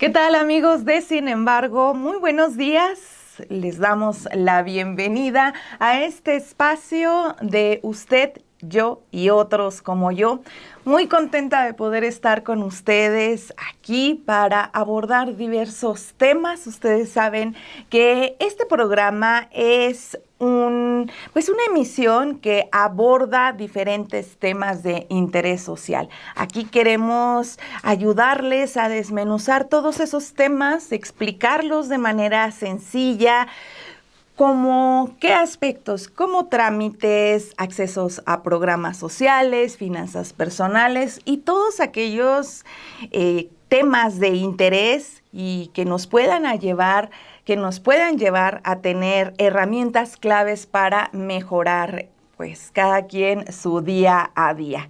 ¿Qué tal, amigos de Sin embargo? Muy buenos días. Les damos la bienvenida a este espacio de usted, yo y otros como yo. Muy contenta de poder estar con ustedes aquí para abordar diversos temas. Ustedes saben que este programa es una emisión que aborda diferentes temas de interés social. Aquí queremos ayudarles a desmenuzar todos esos temas, explicarlos de manera sencilla, como qué aspectos, como trámites, accesos a programas sociales, finanzas personales y todos aquellos temas de interés y que nos puedan llevar a tener herramientas claves para mejorar, pues, cada quien su día a día.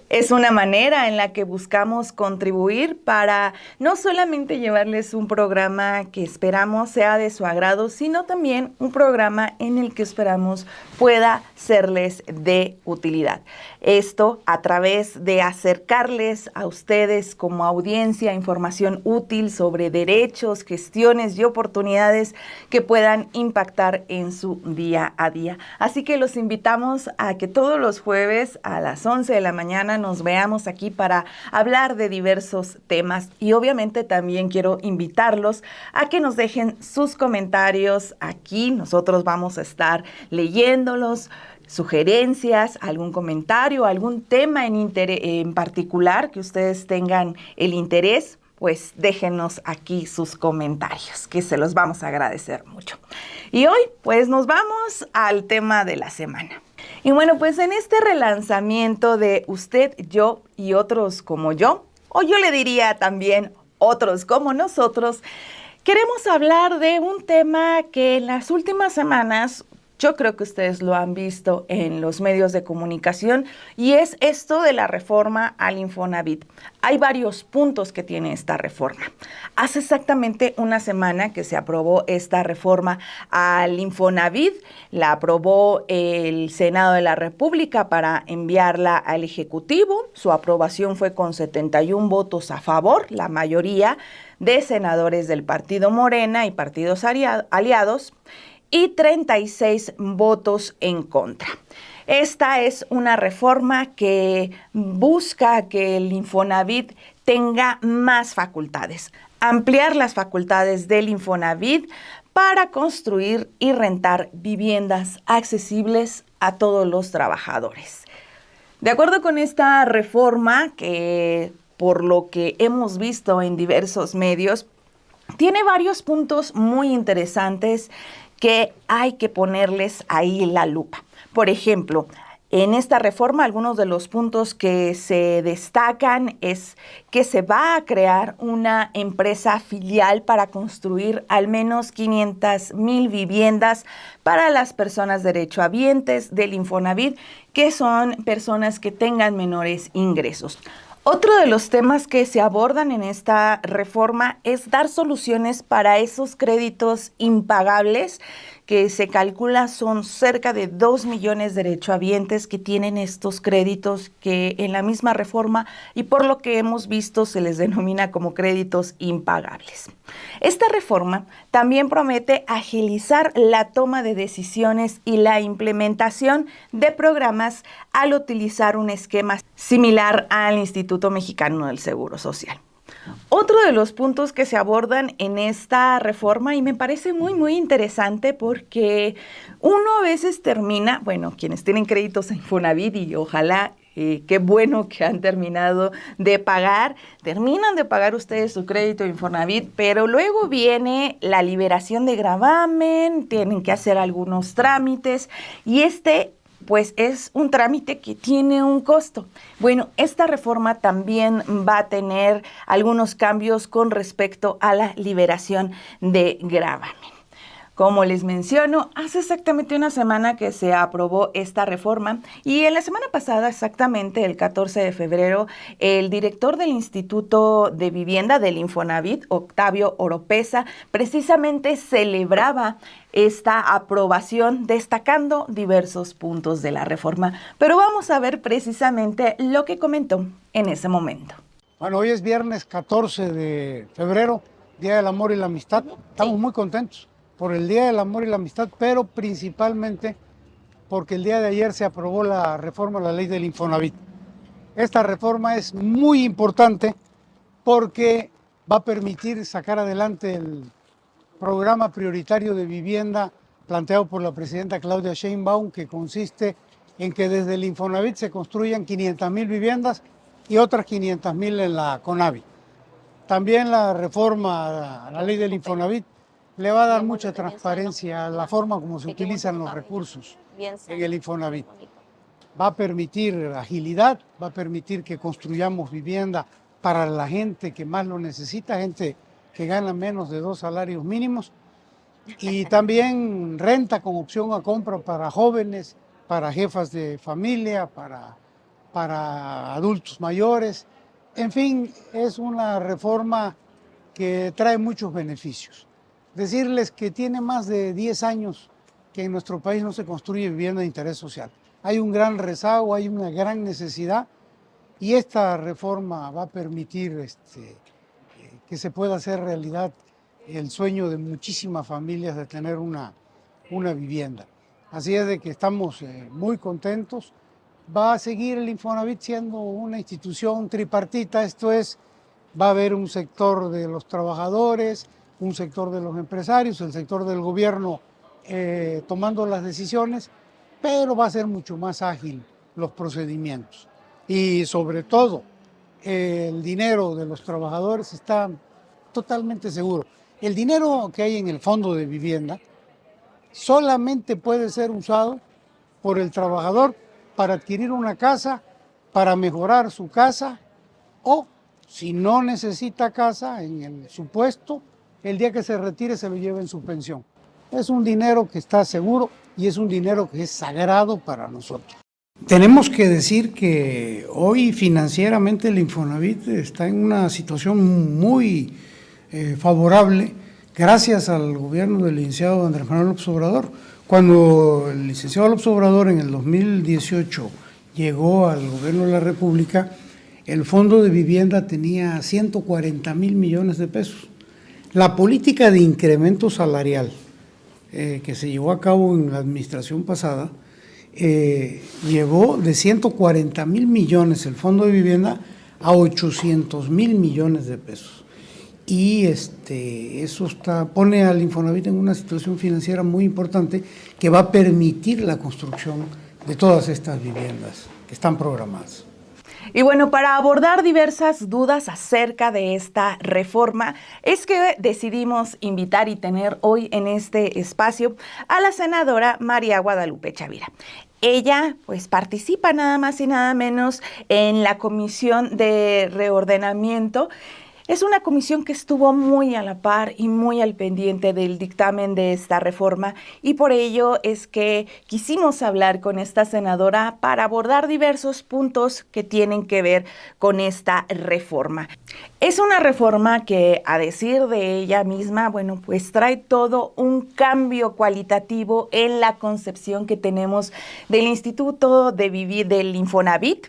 Es una manera en la que buscamos contribuir para no solamente llevarles un programa que esperamos sea de su agrado, sino también un programa en el que esperamos pueda serles de utilidad. Esto a través de acercarles a ustedes como audiencia información útil sobre derechos, gestiones y oportunidades que puedan impactar en su día a día. Así que los invitamos a que todos los jueves a las 11 de la mañana nos veamos aquí para hablar de diversos temas y obviamente también quiero invitarlos a que nos dejen sus comentarios aquí. Nosotros vamos a estar leyéndolos, sugerencias, algún comentario, algún tema en particular que ustedes tengan el interés, pues déjenos aquí sus comentarios, que se los vamos a agradecer mucho. Y hoy pues nos vamos al tema de la semana. Y bueno, pues en este relanzamiento de Usted, Yo y Otros como Yo, o yo le diría también Otros como Nosotros, queremos hablar de un tema que en las últimas semanas yo creo que ustedes lo han visto en los medios de comunicación y es esto de la reforma al Infonavit. Hay varios puntos que tiene esta reforma. Hace exactamente una semana que se aprobó esta reforma al Infonavit, la aprobó el Senado de la República para enviarla al Ejecutivo. Su aprobación fue con 71 votos a favor, la mayoría de senadores del Partido Morena y partidos aliados, y 36 votos en contra. Esta es una reforma que busca que el Infonavit tenga más facultades, ampliar las facultades del Infonavit para construir y rentar viviendas accesibles a todos los trabajadores. De acuerdo con esta reforma, que por lo que hemos visto en diversos medios, tiene varios puntos muy interesantes que hay que ponerles ahí la lupa. Por ejemplo, en esta reforma, algunos de los puntos que se destacan es que se va a crear una empresa filial para construir al menos 500,000 viviendas para las personas derechohabientes del Infonavit, que son personas que tengan menores ingresos. Otro de los temas que se abordan en esta reforma es dar soluciones para esos créditos impagables que se calcula son cerca de 2 millones de derechohabientes que tienen estos créditos que en la misma reforma y por lo que hemos visto se les denomina como créditos impagables. Esta reforma también promete agilizar la toma de decisiones y la implementación de programas al utilizar un esquema similar al Instituto Mexicano del Seguro Social. Otro de los puntos que se abordan en esta reforma, y me parece muy interesante porque uno a veces termina, bueno, quienes tienen créditos en Infonavit y ojalá, qué bueno que han terminado de pagar, terminan de pagar ustedes su crédito en Infonavit, pero luego viene la liberación de gravamen, tienen que hacer algunos trámites y pues es un trámite que tiene un costo. Bueno, esta reforma también va a tener algunos cambios con respecto a la liberación de gravamen. Como les menciono, hace exactamente una semana que se aprobó esta reforma y en la semana pasada, exactamente el 14 de febrero, el director del Instituto de Vivienda del Infonavit, Octavio Oropesa, precisamente celebraba esta aprobación destacando diversos puntos de la reforma. Pero vamos a ver precisamente lo que comentó en ese momento. Bueno, hoy es viernes 14 de febrero Día del Amor y la Amistad. Estamos muy contentos por el Día del Amor y la Amistad, pero principalmente porque el día de ayer se aprobó la reforma a la ley del Infonavit. Esta reforma es muy importante porque va a permitir sacar adelante el programa prioritario de vivienda planteado por la presidenta Claudia Sheinbaum, que consiste en que desde el Infonavit se construyan 500,000 viviendas y otras 500,000 en la CONAVI. También la reforma a la ley del Infonavit le va a dar mucha transparencia a la forma como se utilizan los recursos en el Infonavit. Va a permitir agilidad, va a permitir que construyamos vivienda para la gente que más lo necesita, gente que gana menos de 2 salarios mínimos, y también renta con opción a compra para jóvenes, para jefas de familia, para adultos mayores. En fin, es una reforma que trae muchos beneficios. Decirles que tiene más de 10 años que en nuestro país no se construye vivienda de interés social. Hay un gran rezago, hay una gran necesidad, y esta reforma va a permitir que se pueda hacer realidad el sueño de muchísimas familias de tener una vivienda. Así es de que estamos muy contentos. Va a seguir el Infonavit siendo una institución tripartita, esto es, va a haber un sector de los trabajadores, un sector de los empresarios, el sector del gobierno tomando las decisiones, pero va a ser mucho más ágil los procedimientos. Y sobre todo, el dinero de los trabajadores está totalmente seguro. El dinero que hay en el fondo de vivienda solamente puede ser usado por el trabajador para adquirir una casa, para mejorar su casa, o si no necesita casa en el supuesto, el día que se retire se lo lleva en su pensión. Es un dinero que está seguro y es un dinero que es sagrado para nosotros. Tenemos que decir que hoy financieramente el Infonavit está en una situación muy favorable gracias al gobierno del licenciado Andrés Manuel López Obrador. Cuando el licenciado López Obrador en el 2018 llegó al gobierno de la República, el fondo de vivienda tenía 140,000 millones de pesos. La política de incremento salarial que se llevó a cabo en la administración pasada llevó de 140,000 millones el fondo de vivienda a 800,000 millones de pesos. Y eso pone al Infonavit en una situación financiera muy importante que va a permitir la construcción de todas estas viviendas que están programadas. Y bueno, para abordar diversas dudas acerca de esta reforma, es que decidimos invitar y tener hoy en este espacio a la senadora María Guadalupe Chavira. Ella, pues, participa nada más y nada menos en la Comisión de Reordenamiento. Es una comisión que estuvo muy a la par y muy al pendiente del dictamen de esta reforma, y por ello es que quisimos hablar con esta senadora para abordar diversos puntos que tienen que ver con esta reforma. Es una reforma que, a decir de ella misma, bueno, pues trae todo un cambio cualitativo en la concepción que tenemos del Instituto de Vivir del Infonavit.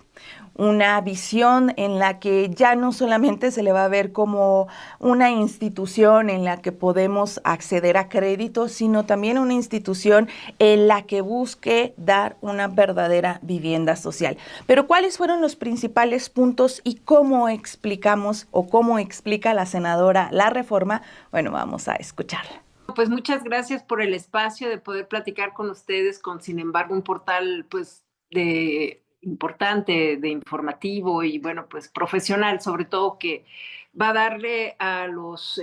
Una visión en la que ya no solamente se le va a ver como una institución en la que podemos acceder a créditos, sino también una institución en la que busque dar una verdadera vivienda social. Pero ¿cuáles fueron los principales puntos y cómo explicamos o cómo explica la senadora la reforma? Bueno, vamos a escucharla. Pues muchas gracias por el espacio de poder platicar con ustedes, con Sin embargo, un portal pues importante, de informativo y bueno, pues profesional, sobre todo, que va a darle a los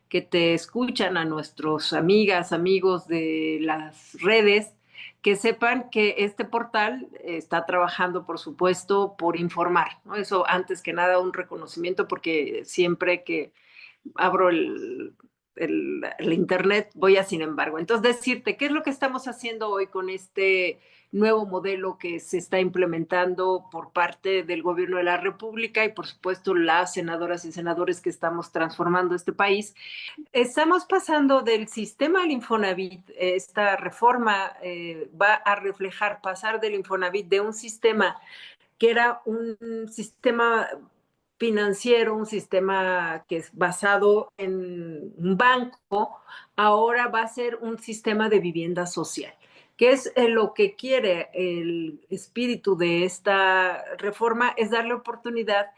que te escuchan, a nuestros amigas, amigos de las redes, que sepan que este portal está trabajando, por supuesto, por informar, ¿no? Eso, antes que nada, un reconocimiento, porque siempre que abro el internet, voy a Sin embargo. Entonces, decirte, ¿qué es lo que estamos haciendo hoy con este nuevo modelo que se está implementando por parte del gobierno de la República y, por supuesto, las senadoras y senadores que estamos transformando este país? Estamos pasando del sistema del Infonavit. Esta reforma va a reflejar pasar del Infonavit, de un sistema que era un sistema financiero, un sistema que es basado en un banco, ahora va a ser un sistema de vivienda social, que es lo que quiere el espíritu de esta reforma, es darle oportunidad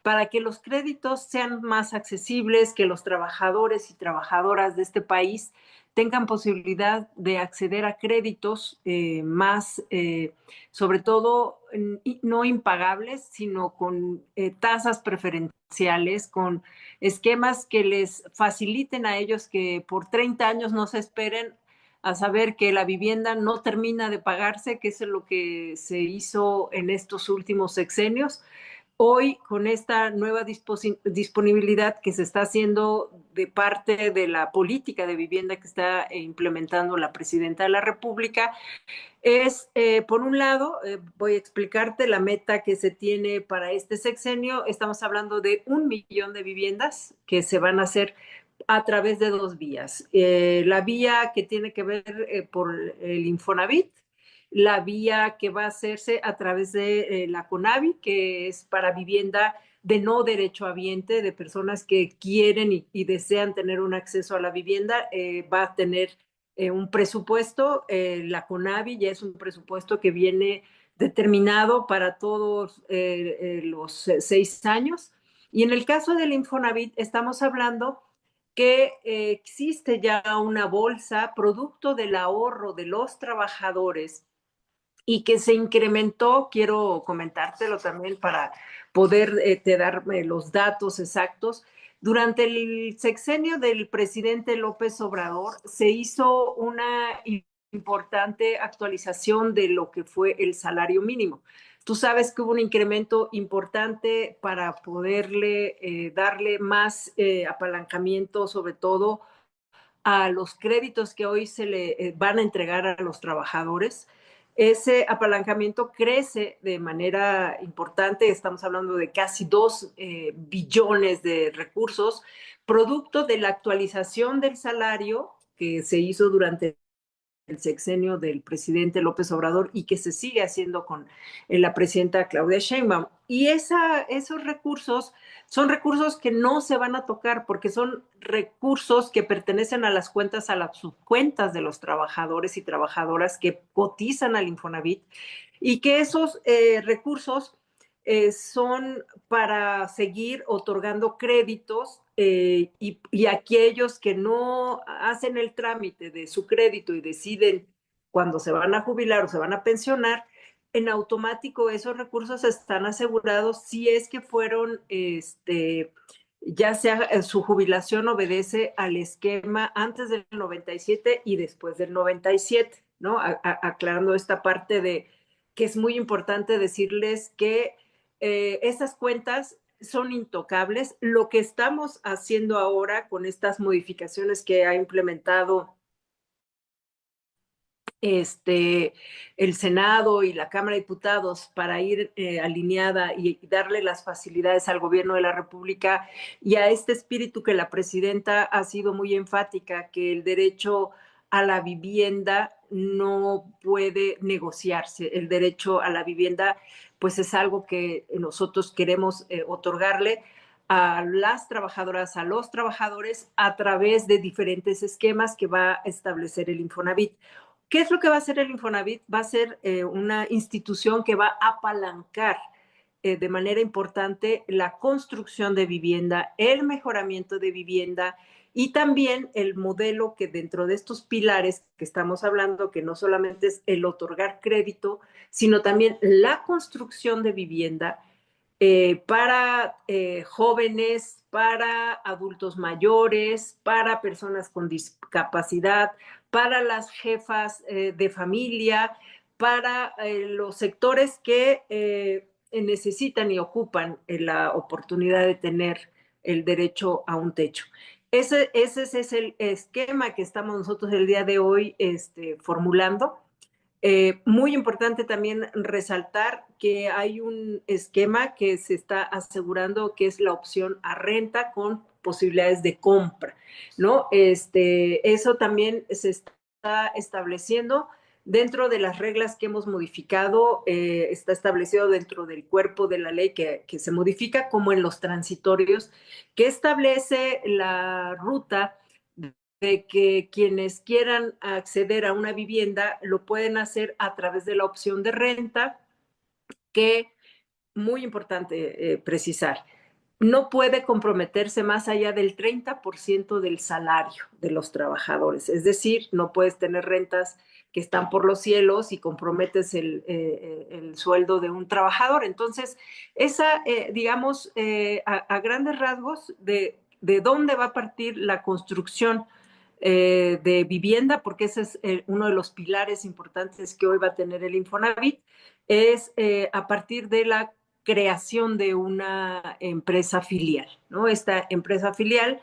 para que los créditos sean más accesibles, que los trabajadores y trabajadoras de este país tengan posibilidad de acceder a créditos más, sobre todo, no impagables, sino con tasas preferenciales, con esquemas que les faciliten a ellos que por 30 años no se esperen a saber que la vivienda no termina de pagarse, que es lo que se hizo en estos últimos sexenios. Hoy, con esta nueva disponibilidad que se está haciendo de parte de la política de vivienda que está implementando la presidenta de la República, es, por un lado, voy a explicarte la meta que se tiene para este sexenio. Estamos hablando de 1 millón de viviendas que se van a hacer a través de dos vías. La vía que tiene que ver por el Infonavit, la vía que va a hacerse a través de la CONAVI, que es para vivienda de no derechohabiente, de personas que quieren y desean tener un acceso a la vivienda, va a tener un presupuesto. La CONAVI ya es un presupuesto que viene determinado para todos los 6 años. Y en el caso del Infonavit, estamos hablando que existe ya una bolsa producto del ahorro de los trabajadores y que se incrementó. Quiero comentártelo también para poder te dar los datos exactos. Durante el sexenio del presidente López Obrador se hizo una importante actualización de lo que fue el salario mínimo. Tú sabes que hubo un incremento importante para poderle darle más apalancamiento, sobre todo a los créditos que hoy se le van a entregar a los trabajadores. Ese apalancamiento crece de manera importante, estamos hablando de casi 2 billones de recursos, producto de la actualización del salario que se hizo durante el sexenio del presidente López Obrador y que se sigue haciendo con la presidenta Claudia Sheinbaum. Y esos recursos son recursos que no se van a tocar porque son recursos que pertenecen a las subcuentas de los trabajadores y trabajadoras que cotizan al Infonavit, y que esos recursos son para seguir otorgando créditos, y aquellos que no hacen el trámite de su crédito y deciden cuando se van a jubilar o se van a pensionar, en automático esos recursos están asegurados si es que fueron, ya sea su jubilación obedece al esquema antes del 97 y después del 97, ¿no? Aclarando esta parte de que es muy importante decirles que esas cuentas son intocables. Lo que estamos haciendo ahora con estas modificaciones que ha implementado el Senado y la Cámara de Diputados para ir alineada y darle las facilidades al gobierno de la República y a este espíritu que la presidenta ha sido muy enfática, que el derecho a la vivienda no puede negociarse. El derecho a la vivienda, pues es algo que nosotros queremos otorgarle a las trabajadoras, a los trabajadores, a través de diferentes esquemas que va a establecer el Infonavit. ¿Qué es lo que va a hacer el Infonavit? Va a ser una institución que va a apalancar de manera importante la construcción de vivienda, el mejoramiento de vivienda y también el modelo que dentro de estos pilares que estamos hablando, que no solamente es el otorgar crédito, sino también la construcción de vivienda para jóvenes, para adultos mayores, para personas con discapacidad, para las jefas de familia, para los sectores que necesitan y ocupan la oportunidad de tener el derecho a un techo. Ese es el esquema que estamos nosotros el día de hoy formulando. Muy importante también resaltar que hay un esquema que se está asegurando, que es la opción a renta con posibilidades de compra, ¿no? Eso también se está estableciendo dentro de las reglas que hemos modificado, está establecido dentro del cuerpo de la ley que se modifica, como en los transitorios, que establece la ruta de que quienes quieran acceder a una vivienda lo pueden hacer a través de la opción de renta, que, muy importante precisar, no puede comprometerse más allá del 30% del salario de los trabajadores. Es decir, no puedes tener rentas que están por los cielos y comprometes el sueldo de un trabajador. Entonces, esa, digamos, a grandes rasgos, de dónde va a partir la construcción de vivienda, porque ese es uno de los pilares importantes que hoy va a tener el Infonavit, es a partir de la creación de una empresa filial, ¿no? Esta empresa filial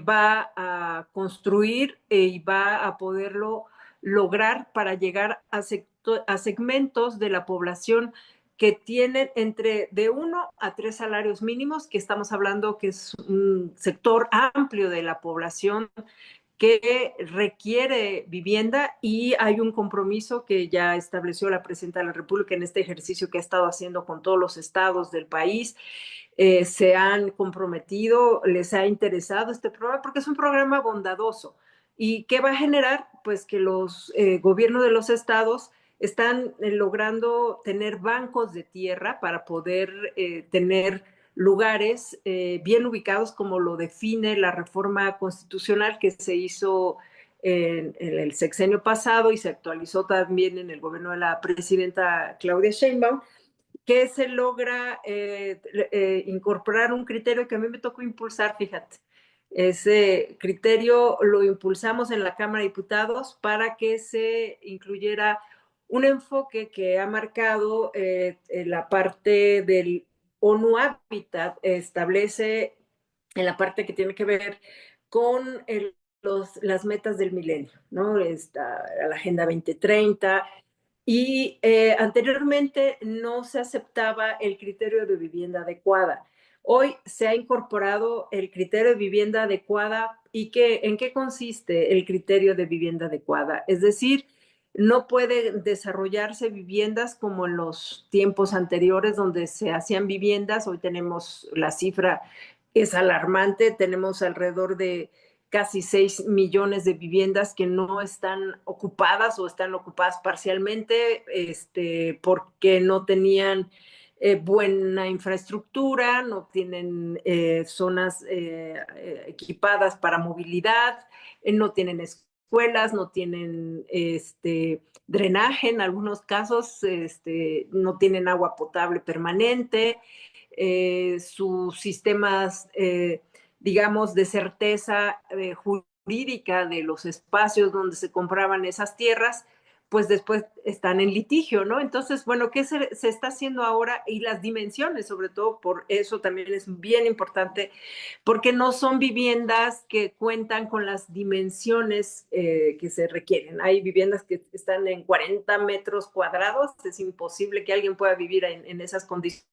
va a construir y va a poderlo lograr para llegar a segmentos de la población que tienen entre de 1 a 3 salarios mínimos, que estamos hablando que es un sector amplio de la población que requiere vivienda, y hay un compromiso que ya estableció la Presidenta de la República en este ejercicio que ha estado haciendo con todos los estados del país. Se han comprometido, les ha interesado este programa porque es un programa bondadoso. ¿Y qué va a generar? Pues que los gobiernos de los estados están logrando tener bancos de tierra para poder tener lugares bien ubicados, como lo define la reforma constitucional que se hizo en el sexenio pasado y se actualizó también en el gobierno de la presidenta Claudia Sheinbaum, que se logra incorporar un criterio que a mí me tocó impulsar, fíjate. Ese criterio lo impulsamos en la Cámara de Diputados para que se incluyera un enfoque que ha marcado en la parte del ONU Habitat, establece en la parte que tiene que ver con las metas del milenio, ¿no? La Agenda 2030, y anteriormente no se aceptaba el criterio de vivienda adecuada. Hoy se ha incorporado el criterio de vivienda adecuada. ¿Y en qué consiste el criterio de vivienda adecuada? Es decir, no pueden desarrollarse viviendas como en los tiempos anteriores donde se hacían viviendas. Hoy tenemos la cifra, es alarmante, tenemos alrededor de casi 6 millones de viviendas que no están ocupadas o están ocupadas parcialmente porque no tenían buena infraestructura, no tienen zonas equipadas para movilidad, no tienen escuelas, no tienen drenaje en algunos casos, no tienen agua potable permanente, sus sistemas digamos, de certeza jurídica de los espacios donde se compraban esas tierras, pues después están en litigio, ¿no? Entonces, bueno, ¿qué se está haciendo ahora? Y las dimensiones, sobre todo, por eso también es bien importante, porque no son viviendas que cuentan con las dimensiones que se requieren. Hay viviendas que están en 40 metros cuadrados, es imposible que alguien pueda vivir en esas condiciones.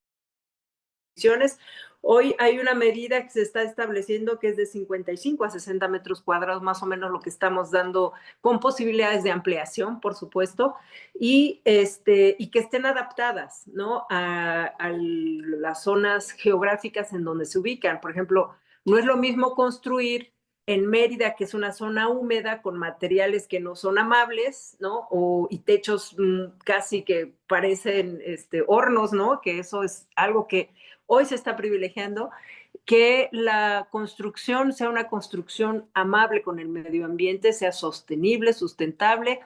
Hoy hay una medida que se está estableciendo que es de 55 a 60 metros cuadrados, más o menos lo que estamos dando, con posibilidades de ampliación, por supuesto, y que estén adaptadas, ¿no? a las zonas geográficas en donde se ubican. Por ejemplo, no es lo mismo construir en Mérida, que es una zona húmeda con materiales que no son amables, ¿no? Y techos casi que parecen hornos, ¿no? Que eso es algo que hoy se está privilegiando, que la construcción sea una construcción amable con el medio ambiente, sea sostenible, sustentable,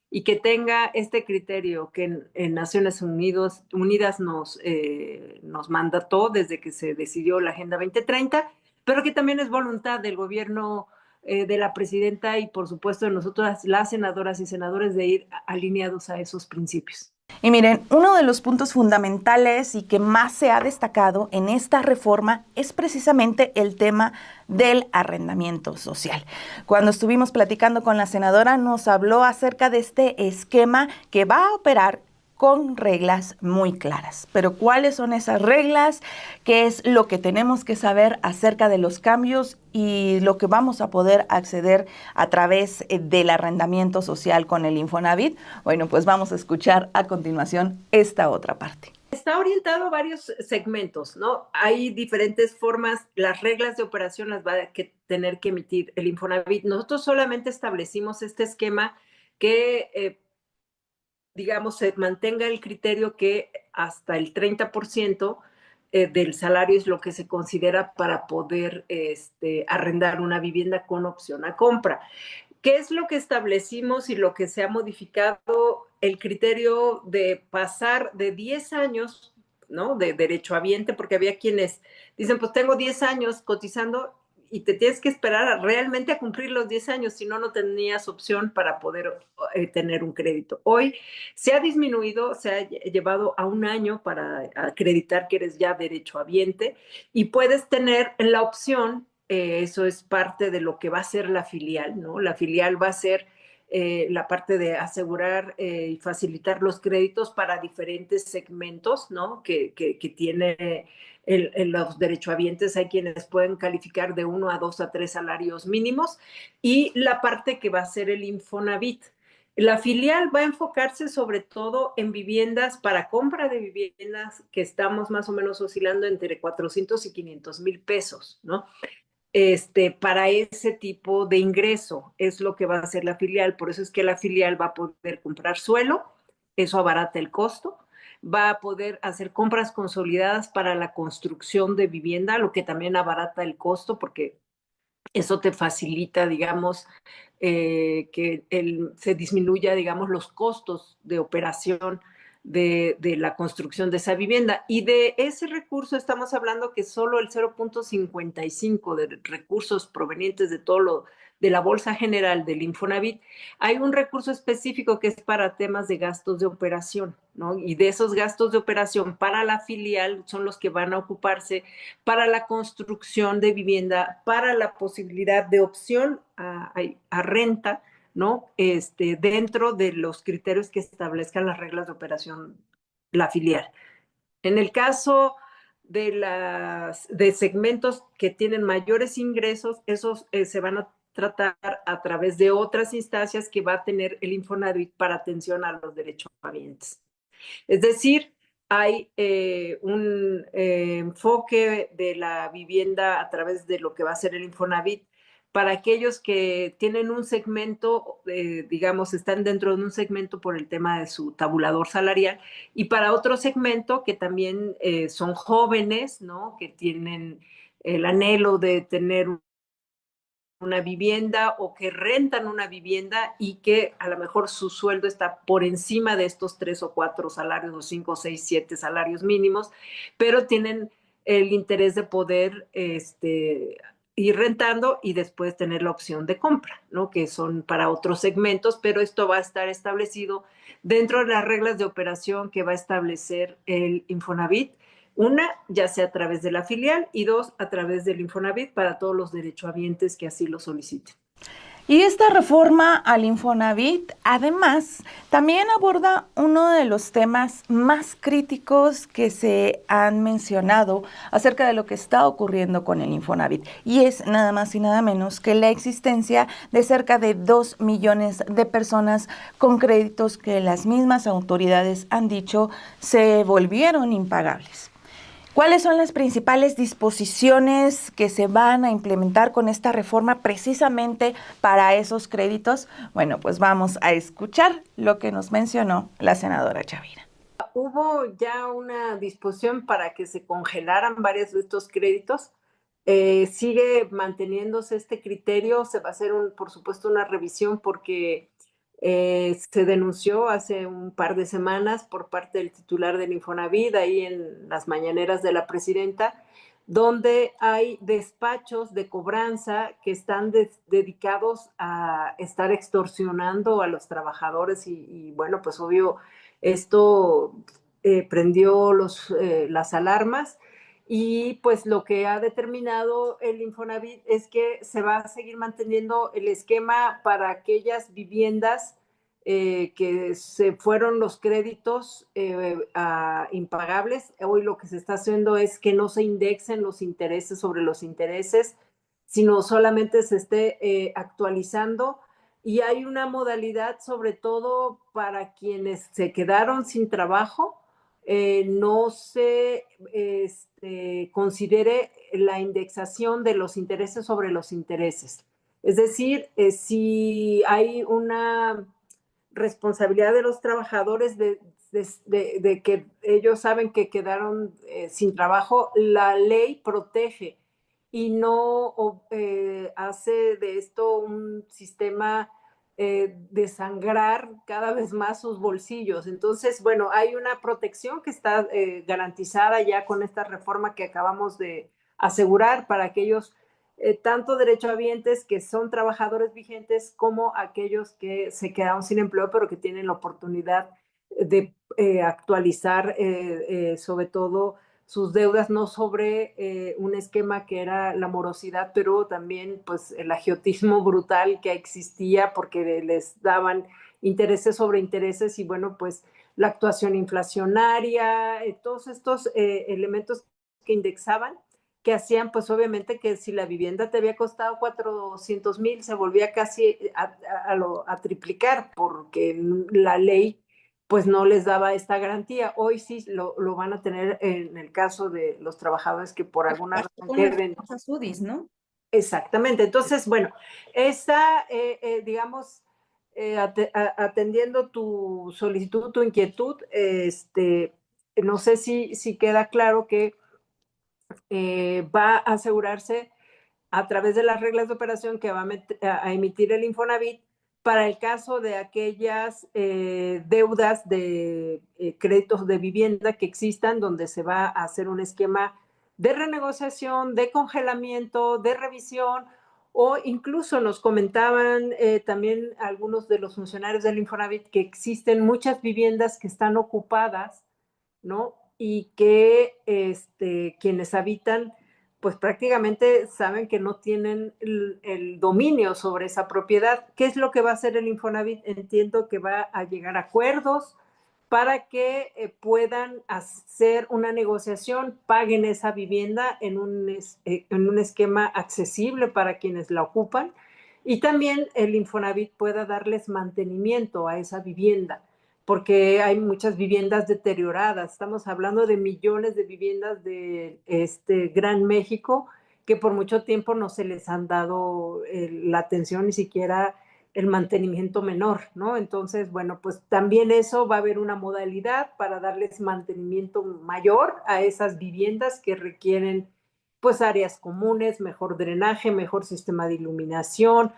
y que tenga este criterio que en Naciones Unidas nos mandató desde que se decidió la Agenda 2030, pero que también es voluntad del gobierno de la presidenta y, por supuesto, de nosotras, las senadoras y senadores, de ir alineados a esos principios. Y miren, uno de los puntos fundamentales y que más se ha destacado en esta reforma es precisamente el tema del arrendamiento social. Cuando estuvimos platicando con la senadora, nos habló acerca de este esquema que va a operar con reglas muy claras. Pero ¿cuáles son esas reglas? ¿Qué es lo que tenemos que saber acerca de los cambios y lo que vamos a poder acceder a través del arrendamiento social con el Infonavit? Bueno, pues vamos a escuchar a continuación esta otra parte. Está orientado a varios segmentos, ¿no? Hay diferentes formas, las reglas de operación las va a tener que emitir el Infonavit. Nosotros solamente establecimos este esquema que digamos, se mantenga el criterio que hasta el 30% del salario es lo que se considera para poder arrendar una vivienda con opción a compra. ¿Qué es lo que establecimos y lo que se ha modificado? El criterio de pasar de 10 años, ¿no? De derechohabiente, porque había quienes dicen, pues tengo 10 años cotizando y te tienes que esperar realmente a cumplir los 10 años, si no, no tenías opción para poder tener un crédito. Hoy se ha disminuido, se ha llevado a un año para acreditar que eres ya derechohabiente y puedes tener la opción, eso es parte de lo que va a ser la filial, ¿no? La filial va a ser la parte de asegurar y facilitar los créditos para diferentes segmentos, ¿no? Que tiene los derechohabientes. Hay quienes pueden calificar de 1 a 2 a 3 salarios mínimos, y la parte que va a ser el Infonavit. La filial va a enfocarse sobre todo en viviendas, para compra de viviendas que estamos más o menos oscilando entre 400 y 500 mil pesos, ¿no? Para ese tipo de ingreso es lo que va a hacer la filial. Por eso es que la filial va a poder comprar suelo, eso abarata el costo, va a poder hacer compras consolidadas para la construcción de vivienda, lo que también abarata el costo, porque eso te facilita, digamos, que se disminuya, digamos, los costos de operación de la construcción de esa vivienda. Y de ese recurso estamos hablando que solo el 0.55 de recursos provenientes de todo lo de la Bolsa General del Infonavit, hay un recurso específico que es para temas de gastos de operación, ¿no? Y de esos gastos de operación para la filial son los que van a ocuparse para la construcción de vivienda, para la posibilidad de opción a renta, ¿no? Dentro de los criterios que establezcan las reglas de operación la filial. En el caso de segmentos que tienen mayores ingresos, esos se van a tratar a través de otras instancias que va a tener el Infonavit para atención a los derechohabientes. Es decir, hay un enfoque de la vivienda a través de lo que va a ser el Infonavit para aquellos que tienen un segmento, digamos, están dentro de un segmento por el tema de su tabulador salarial, y para otro segmento que también son jóvenes, ¿no? Que tienen el anhelo de tener una vivienda o que rentan una vivienda y que a lo mejor su sueldo está por encima de estos 3 o 4 salarios o 5, 6, 7 salarios mínimos, pero tienen el interés de poder ir rentando y después tener la opción de compra, ¿no? Que son para otros segmentos, pero esto va a estar establecido dentro de las reglas de operación que va a establecer el Infonavit. Una, ya sea a través de la filial, y dos, a través del Infonavit para todos los derechohabientes que así lo soliciten. Y esta reforma al Infonavit, además, también aborda uno de los temas más críticos que se han mencionado acerca de lo que está ocurriendo con el Infonavit. Y es nada más y nada menos que la existencia de cerca de 2 millones de personas con créditos que las mismas autoridades han dicho se volvieron impagables. ¿Cuáles son las principales disposiciones que se van a implementar con esta reforma precisamente para esos créditos? Bueno, pues vamos a escuchar lo que nos mencionó la senadora Chavira. Hubo ya una disposición para que se congelaran varios de estos créditos. Sigue manteniéndose este criterio. Se va a hacer, por supuesto, una revisión porque se denunció hace un par de semanas por parte del titular del Infonavit, ahí en las mañaneras de la presidenta, donde hay despachos de cobranza que están dedicados a estar extorsionando a los trabajadores y bueno, pues obvio, esto prendió las alarmas. Y pues lo que ha determinado el Infonavit es que se va a seguir manteniendo el esquema para aquellas viviendas que se fueron los créditos impagables. Hoy lo que se está haciendo es que no se indexen los intereses sobre los intereses, sino solamente se esté actualizando. Y hay una modalidad, sobre todo para quienes se quedaron sin trabajo, no se considere la indexación de los intereses sobre los intereses. Es decir, si hay una responsabilidad de los trabajadores de que ellos saben que quedaron sin trabajo, la ley protege y no hace de esto un sistema de sangrar cada vez más sus bolsillos. Entonces, bueno, hay una protección que está garantizada ya con esta reforma que acabamos de asegurar para aquellos tanto derechohabientes que son trabajadores vigentes como aquellos que se quedaron sin empleo pero que tienen la oportunidad de actualizar sobre todo sus deudas, no sobre un esquema que era la morosidad, pero también pues el agiotismo brutal que existía porque les daban intereses sobre intereses y bueno, pues la actuación inflacionaria, todos estos elementos que indexaban, que hacían pues obviamente que si la vivienda te había costado 400,000, se volvía casi a triplicar porque la ley pues no les daba esta garantía. Hoy sí lo van a tener en el caso de los trabajadores que por alguna razón Con las queden. famosas UDIs, ¿no? Exactamente. Entonces, bueno, esta, digamos, atendiendo tu solicitud, tu inquietud, no sé si queda claro que va a asegurarse a través de las reglas de operación que va a emitir el Infonavit para el caso de aquellas deudas de créditos de vivienda que existan, donde se va a hacer un esquema de renegociación, de congelamiento, de revisión, o incluso nos comentaban también algunos de los funcionarios del Infonavit que existen muchas viviendas que están ocupadas, ¿no? Y que quienes habitan pues prácticamente saben que no tienen el dominio sobre esa propiedad. ¿Qué es lo que va a hacer el Infonavit? Entiendo que va a llegar a acuerdos para que puedan hacer una negociación, paguen esa vivienda en un esquema accesible para quienes la ocupan y también el Infonavit pueda darles mantenimiento a esa vivienda porque hay muchas viviendas deterioradas. Estamos hablando de millones de viviendas de este Gran México que por mucho tiempo no se les han dado la atención, ni siquiera el mantenimiento menor, ¿no? Entonces, bueno, pues también eso va a haber una modalidad para darles mantenimiento mayor a esas viviendas que requieren pues áreas comunes, mejor drenaje, mejor sistema de iluminación,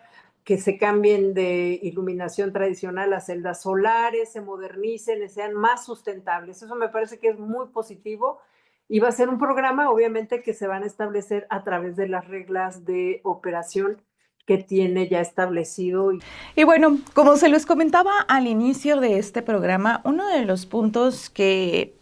que se cambien de iluminación tradicional a celdas solares, se modernicen, sean más sustentables. Eso me parece que es muy positivo y va a ser un programa, obviamente, que se van a establecer a través de las reglas de operación que tiene ya establecido. Y bueno, como se les comentaba al inicio de este programa, uno de los puntos que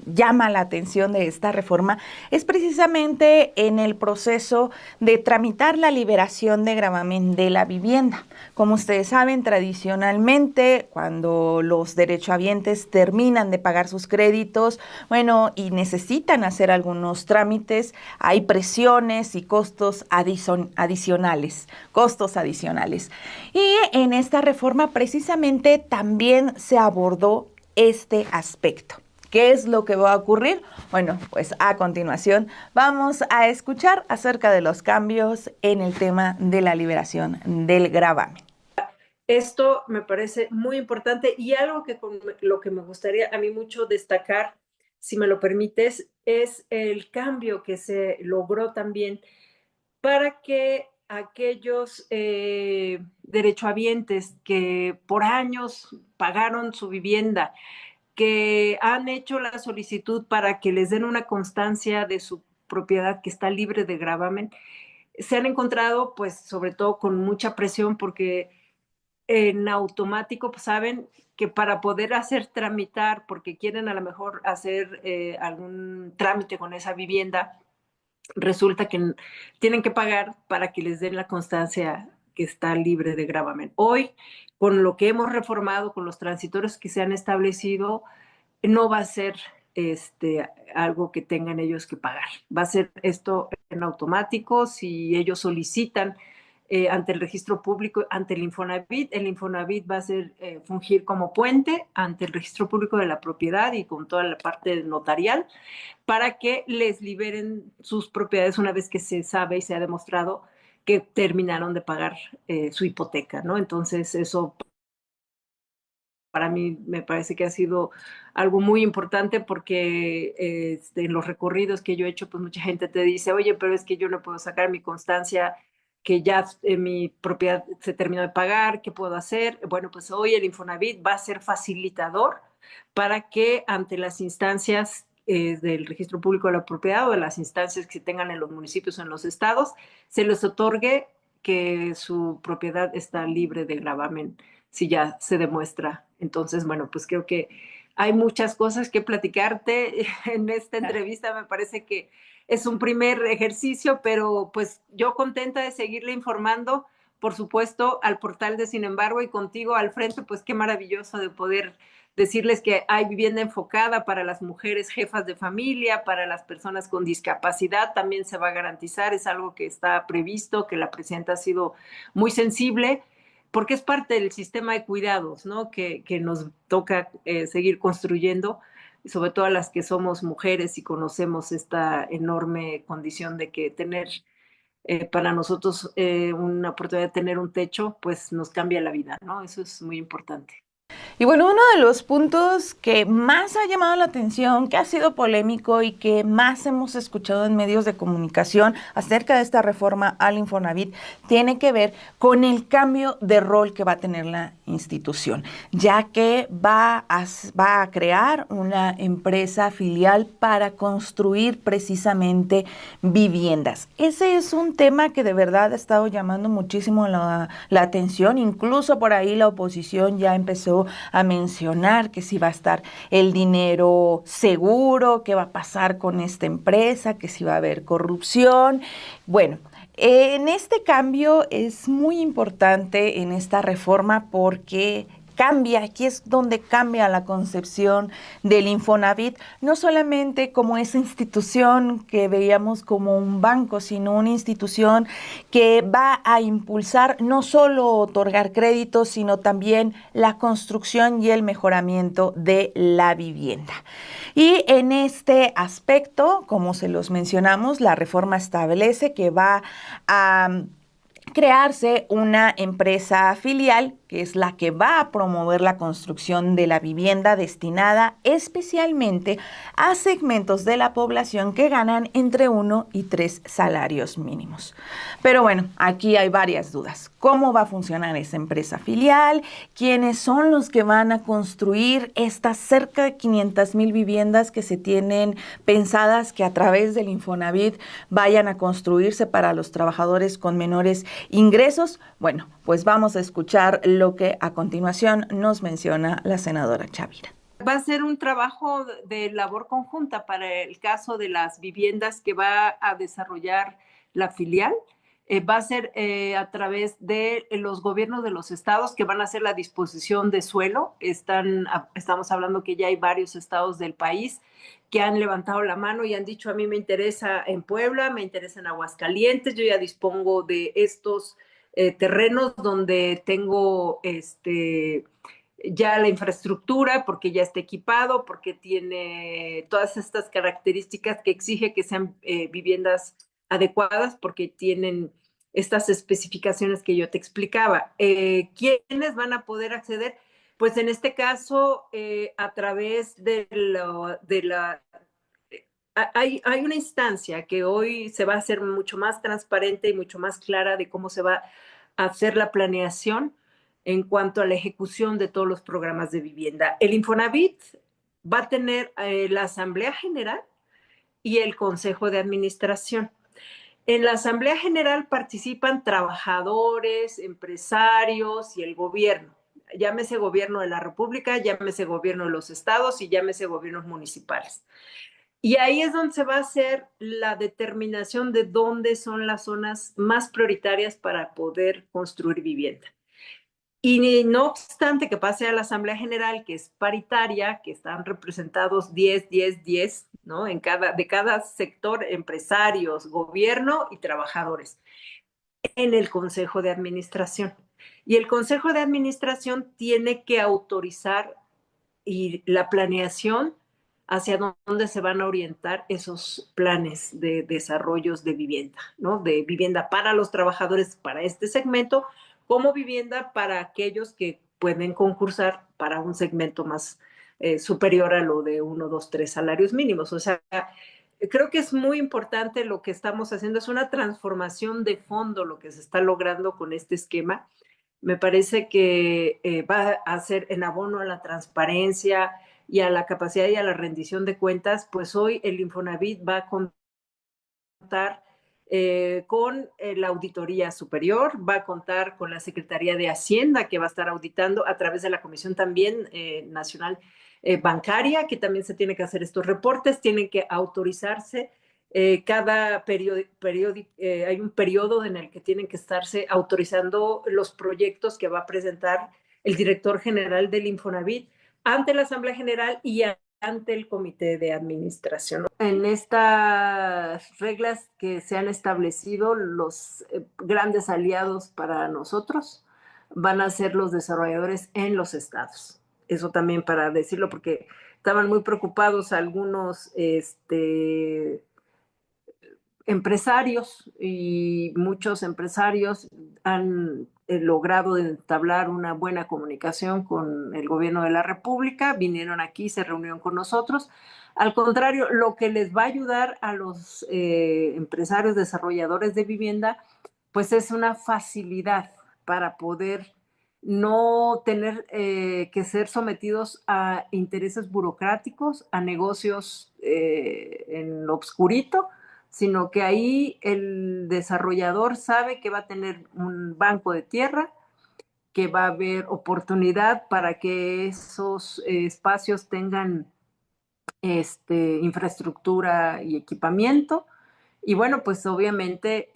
llama la atención de esta reforma es precisamente en el proceso de tramitar la liberación de gravamen de la vivienda. Como ustedes saben, tradicionalmente, cuando los derechohabientes terminan de pagar sus créditos, bueno, y necesitan hacer algunos trámites, hay presiones y costos adicionales. Y en esta reforma precisamente también se abordó este aspecto. ¿Qué es lo que va a ocurrir? Bueno, pues a continuación vamos a escuchar acerca de los cambios en el tema de la liberación del gravamen. Esto me parece muy importante y algo que con lo que me gustaría a mí mucho destacar, si me lo permites, es el cambio que se logró también para que aquellos derechohabientes que por años pagaron su vivienda, que han hecho la solicitud para que les den una constancia de su propiedad que está libre de gravamen, se han encontrado pues sobre todo con mucha presión porque en automático pues, saben que para poder hacer tramitar, porque quieren a lo mejor hacer algún trámite con esa vivienda, resulta que tienen que pagar para que les den la constancia que está libre de gravamen. Hoy, con lo que hemos reformado, con los transitorios que se han establecido, no va a ser algo que tengan ellos que pagar. Va a ser esto en automático si ellos solicitan ante el registro público, ante el Infonavit va a ser fungir como puente ante el registro público de la propiedad y con toda la parte notarial para que les liberen sus propiedades una vez que se sabe y se ha demostrado que terminaron de pagar su hipoteca, ¿no? Entonces eso para mí me parece que ha sido algo muy importante porque en los recorridos que yo he hecho, pues mucha gente te dice, oye, pero es que yo no puedo sacar mi constancia que ya mi propiedad se terminó de pagar, ¿qué puedo hacer? Bueno, pues hoy el Infonavit va a ser facilitador para que ante las instancias del registro público de la propiedad o de las instancias que se tengan en los municipios o en los estados, se les otorgue que su propiedad está libre de gravamen si ya se demuestra. Entonces, bueno, pues creo que hay muchas cosas que platicarte en esta entrevista. Me parece que es un primer ejercicio, pero pues yo contenta de seguirle informando, por supuesto, al portal de Sin embargo y contigo al frente, pues qué maravilloso de poder decirles que hay vivienda enfocada para las mujeres jefas de familia, para las personas con discapacidad, también se va a garantizar, es algo que está previsto, que la presidenta ha sido muy sensible porque es parte del sistema de cuidados, ¿no? Que nos toca seguir construyendo, sobre todo a las que somos mujeres y conocemos esta enorme condición de que tener para nosotros una oportunidad de tener un techo, pues nos cambia la vida, ¿no? Eso es muy importante. Y bueno, uno de los puntos que más ha llamado la atención, que ha sido polémico y que más hemos escuchado en medios de comunicación acerca de esta reforma al Infonavit, tiene que ver con el cambio de rol que va a tener la institución, ya que va a crear una empresa filial para construir precisamente viviendas. Ese es un tema que de verdad ha estado llamando muchísimo la atención, incluso por ahí la oposición ya empezó a mencionar que si va a estar el dinero seguro, qué va a pasar con esta empresa, que si va a haber corrupción. Bueno, en este cambio es muy importante en esta reforma porque cambia, aquí es donde cambia la concepción del Infonavit, no solamente como esa institución que veíamos como un banco, sino una institución que va a impulsar no solo otorgar créditos, sino también la construcción y el mejoramiento de la vivienda. Y en este aspecto, como se los mencionamos, la reforma establece que va a crearse una empresa filial que es la que va a promover la construcción de la vivienda destinada especialmente a segmentos de la población que ganan entre 1 y 3 salarios mínimos. Pero bueno, aquí hay varias dudas. ¿Cómo va a funcionar esa empresa filial? ¿Quiénes son los que van a construir estas cerca de 500,000 viviendas que se tienen pensadas que a través del Infonavit vayan a construirse para los trabajadores con menores ingresos? Bueno, pues vamos a escuchar lo que a continuación nos menciona la senadora Chavira. Va a ser un trabajo de labor conjunta para el caso de las viviendas que va a desarrollar la filial. Va a ser a través de los gobiernos de los estados que van a hacer la disposición de suelo. Estamos hablando que ya hay varios estados del país que han levantado la mano y han dicho, a mí me interesa en Puebla, me interesa en Aguascalientes, yo ya dispongo de estos terrenos donde tengo ya la infraestructura, porque ya está equipado, porque tiene todas estas características que exige que sean viviendas adecuadas, porque tienen estas especificaciones que yo te explicaba. ¿Quiénes van a poder acceder? Pues en este caso, a través hay una instancia que hoy se va a hacer mucho más transparente y mucho más clara de cómo se va a hacer la planeación en cuanto a la ejecución de todos los programas de vivienda. El Infonavit va a tener la Asamblea General y el Consejo de Administración. En la Asamblea General participan trabajadores, empresarios y el gobierno. Llámese gobierno de la República, llámese gobierno de los estados y llámese gobiernos municipales. Y ahí es donde se va a hacer la determinación de dónde son las zonas más prioritarias para poder construir vivienda. Y no obstante que pase a la Asamblea General, que es paritaria, que están representados 10, 10, 10, ¿no? De cada sector, empresarios, gobierno y trabajadores, en el Consejo de Administración. Y el Consejo de Administración tiene que autorizar y la planeación hacia dónde se van a orientar esos planes de desarrollos de vivienda, ¿no? De vivienda para los trabajadores, para este segmento, como vivienda para aquellos que pueden concursar para un segmento más superior a lo de 1, 2, 3 salarios mínimos. O sea, creo que es muy importante lo que estamos haciendo, es una transformación de fondo lo que se está logrando con este esquema. Me parece que va a ser en abono a la transparencia y a la capacidad y a la rendición de cuentas, pues hoy el Infonavit va a contar con la Auditoría Superior, va a contar con la Secretaría de Hacienda, que va a estar auditando a través de la Comisión también Nacional Bancaria, que también se tiene que hacer estos reportes, tienen que autorizarse cada hay un periodo en el que tienen que estarse autorizando los proyectos que va a presentar el director general del Infonavit ante la Asamblea General y ante el comité de administración. En estas reglas que se han establecido, los grandes aliados para nosotros van a ser los desarrolladores en los estados. Eso también para decirlo, porque estaban muy preocupados algunos empresarios, y muchos empresarios han logrado entablar una buena comunicación con el gobierno de la República, vinieron aquí, se reunieron con nosotros. Al contrario, lo que les va a ayudar a los empresarios desarrolladores de vivienda, pues es una facilidad para poder no tener que ser sometidos a intereses burocráticos, a negocios en lo obscurito, sino que ahí el desarrollador sabe que va a tener un banco de tierra, que va a haber oportunidad para que esos espacios tengan infraestructura y equipamiento. Y bueno, pues obviamente,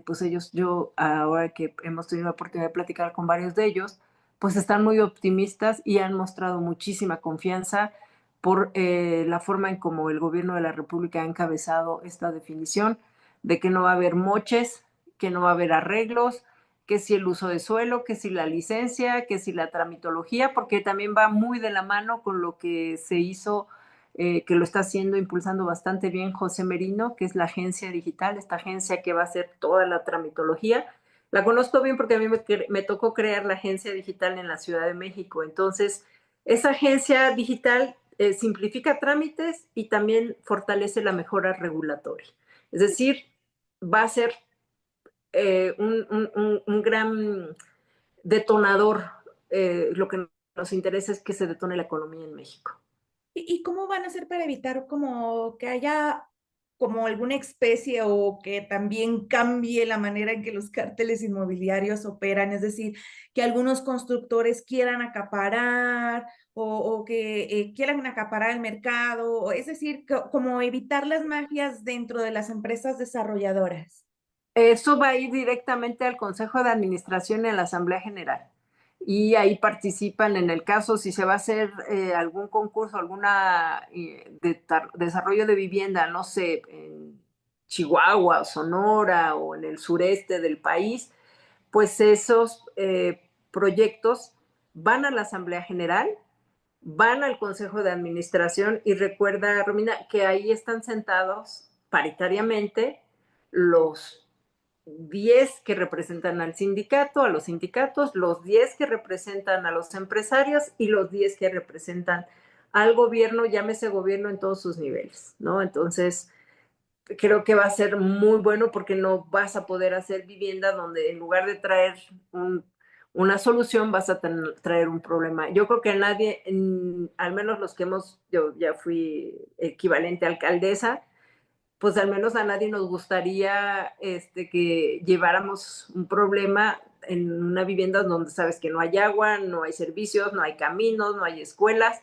pues ellos, yo ahora que hemos tenido la oportunidad de platicar con varios de ellos, pues están muy optimistas y han mostrado muchísima confianza por la forma en cómo el gobierno de la República ha encabezado esta definición de que no va a haber moches, que no va a haber arreglos, que si el uso de suelo, que si la licencia, que si la tramitología, porque también va muy de la mano con lo que se hizo, que lo está haciendo, impulsando bastante bien José Merino, que es la agencia digital, esta agencia que va a hacer toda la tramitología. La conozco bien porque a mí me tocó crear la agencia digital en la Ciudad de México. Entonces, esa agencia digital simplifica trámites y también fortalece la mejora regulatoria. Es decir, va a ser un gran detonador. Lo que nos interesa es que se detone la economía en México. ¿Y cómo van a hacer para evitar como que haya como alguna especie o que también cambie la manera en que los cárteles inmobiliarios operan? Es decir, que algunos constructores quieran acaparar o que quieran acaparar el mercado, es decir, como evitar las mafias dentro de las empresas desarrolladoras. Eso va a ir directamente al Consejo de Administración y a la Asamblea General. Y ahí participan, en el caso, si se va a hacer algún concurso, alguna desarrollo de vivienda, no sé, en Chihuahua, Sonora o en el sureste del país, pues esos proyectos van a la Asamblea General, van al Consejo de Administración, y recuerda, Romina, que ahí están sentados paritariamente los 10 que representan al sindicato, a los sindicatos, los 10 que representan a los empresarios y los 10 que representan al gobierno, llámese gobierno en todos sus niveles, ¿no? Entonces, creo que va a ser muy bueno porque no vas a poder hacer vivienda donde en lugar de traer una solución vas a traer un problema. Yo creo que nadie, al menos los que yo ya fui equivalente a alcaldesa, pues al menos a nadie nos gustaría que lleváramos un problema en una vivienda donde sabes que no hay agua, no hay servicios, no hay caminos, no hay escuelas.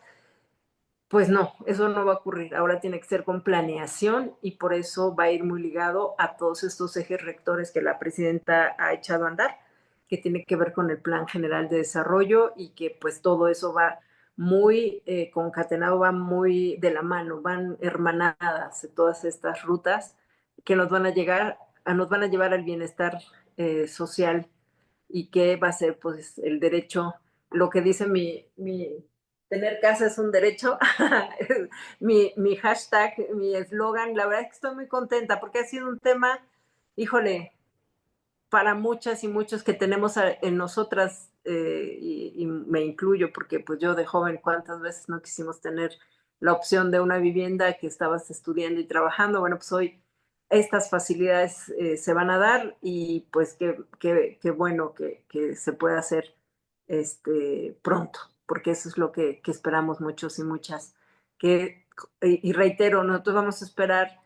Pues no, eso no va a ocurrir. Ahora tiene que ser con planeación y por eso va a ir muy ligado a todos estos ejes rectores que la presidenta ha echado a andar, que tiene que ver con el Plan General de Desarrollo y que pues todo eso va muy concatenado, va muy de la mano, van hermanadas de todas estas rutas que nos van a llegar, nos van a llevar al bienestar social y que va a ser pues el derecho, lo que dice tener casa es un derecho, mi hashtag, mi eslogan, la verdad es que estoy muy contenta porque ha sido un tema, híjole, para muchas y muchos que tenemos en nosotras, y me incluyo porque pues yo de joven cuántas veces no quisimos tener la opción de una vivienda que estabas estudiando y trabajando, bueno, pues hoy estas facilidades se van a dar y pues qué bueno que se pueda hacer pronto, porque eso es lo que esperamos muchos y muchas. Y reitero, nosotros vamos a esperar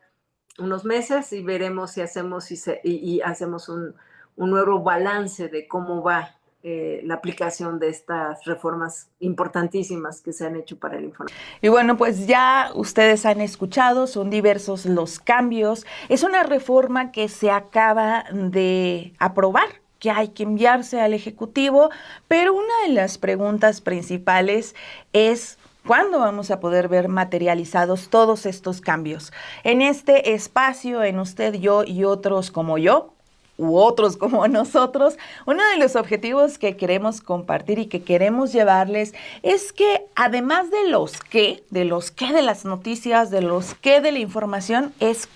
unos meses y veremos si hacemos y hacemos un nuevo balance de cómo va la aplicación de estas reformas importantísimas que se han hecho para el Infonavit. Y bueno, pues ya ustedes han escuchado, son diversos los cambios. Es una reforma que se acaba de aprobar, que hay que enviarse al Ejecutivo, pero una de las preguntas principales es: ¿cuándo vamos a poder ver materializados todos estos cambios? En este espacio, en usted, yo y otros como yo, u otros como nosotros, uno de los objetivos que queremos compartir y que queremos llevarles es que además de los qué de las noticias, de los qué de la información, es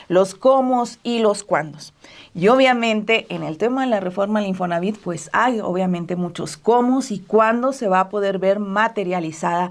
los cómo y los cuándos. Y obviamente en el tema de la reforma al Infonavit, pues hay obviamente muchos cómo y cuándo se va a poder ver materializada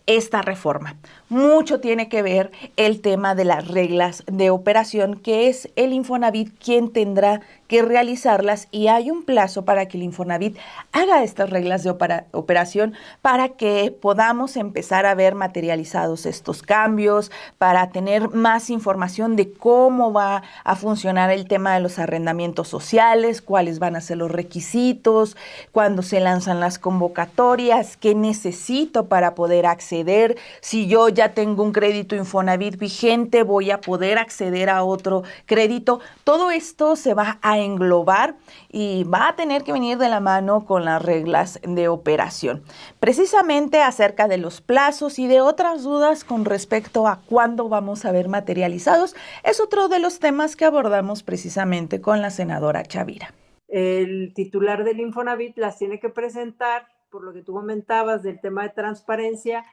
esta reforma. Mucho tiene que ver el tema de las reglas de operación, que es el Infonavit quien tendrá que realizarlas, y hay un plazo para que el Infonavit haga estas reglas de operación para que podamos empezar a ver materializados estos cambios, para tener más información de cómo va a funcionar el tema de los arrendamientos sociales, cuáles van a ser los requisitos, cuándo se lanzan las convocatorias, qué necesito para poder acceder. Si yo ya tengo un crédito Infonavit vigente, voy a poder acceder a otro crédito. Todo esto se va a englobar y va a tener que venir de la mano con las reglas de operación. Precisamente acerca de los plazos y de otras dudas con respecto a cuándo vamos a ver materializados, es otro de los temas que abordamos precisamente con la senadora Chavira. El titular del Infonavit las tiene que presentar, por lo que tú comentabas del tema de transparencia,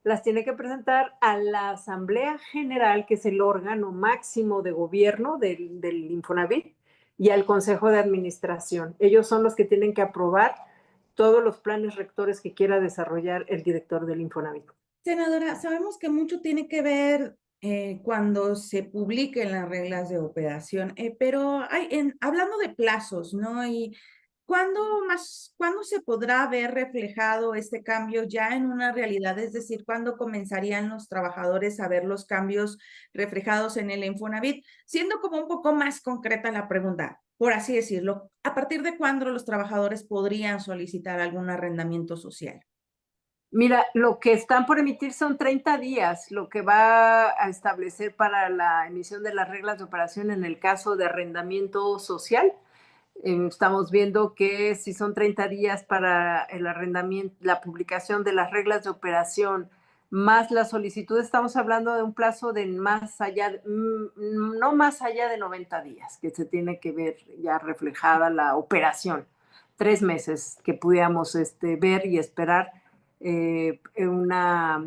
las tiene que presentar a la Asamblea General, que es el órgano máximo de gobierno del Infonavit, y al Consejo de Administración. Ellos son los que tienen que aprobar todos los planes rectores que quiera desarrollar el director del Infonavit. Senadora, sabemos que mucho tiene que ver cuando se publiquen las reglas de operación, pero hablando de plazos, ¿no? Y ¿cuándo se podrá ver reflejado este cambio ya en una realidad? Es decir, ¿cuándo comenzarían los trabajadores a ver los cambios reflejados en el Infonavit? Siendo como un poco más concreta la pregunta, por así decirlo, ¿a partir de cuándo los trabajadores podrían solicitar algún arrendamiento social? Mira, lo que están por emitir son 30 días, lo que va a establecer para la emisión de las reglas de operación en el caso de arrendamiento social. Estamos viendo que si son 30 días para el arrendamiento, la publicación de las reglas de operación, más la solicitud, estamos hablando de un plazo de no más allá de 90 días, que se tiene que ver ya reflejada la operación. 3 meses que pudiéramos ver y esperar una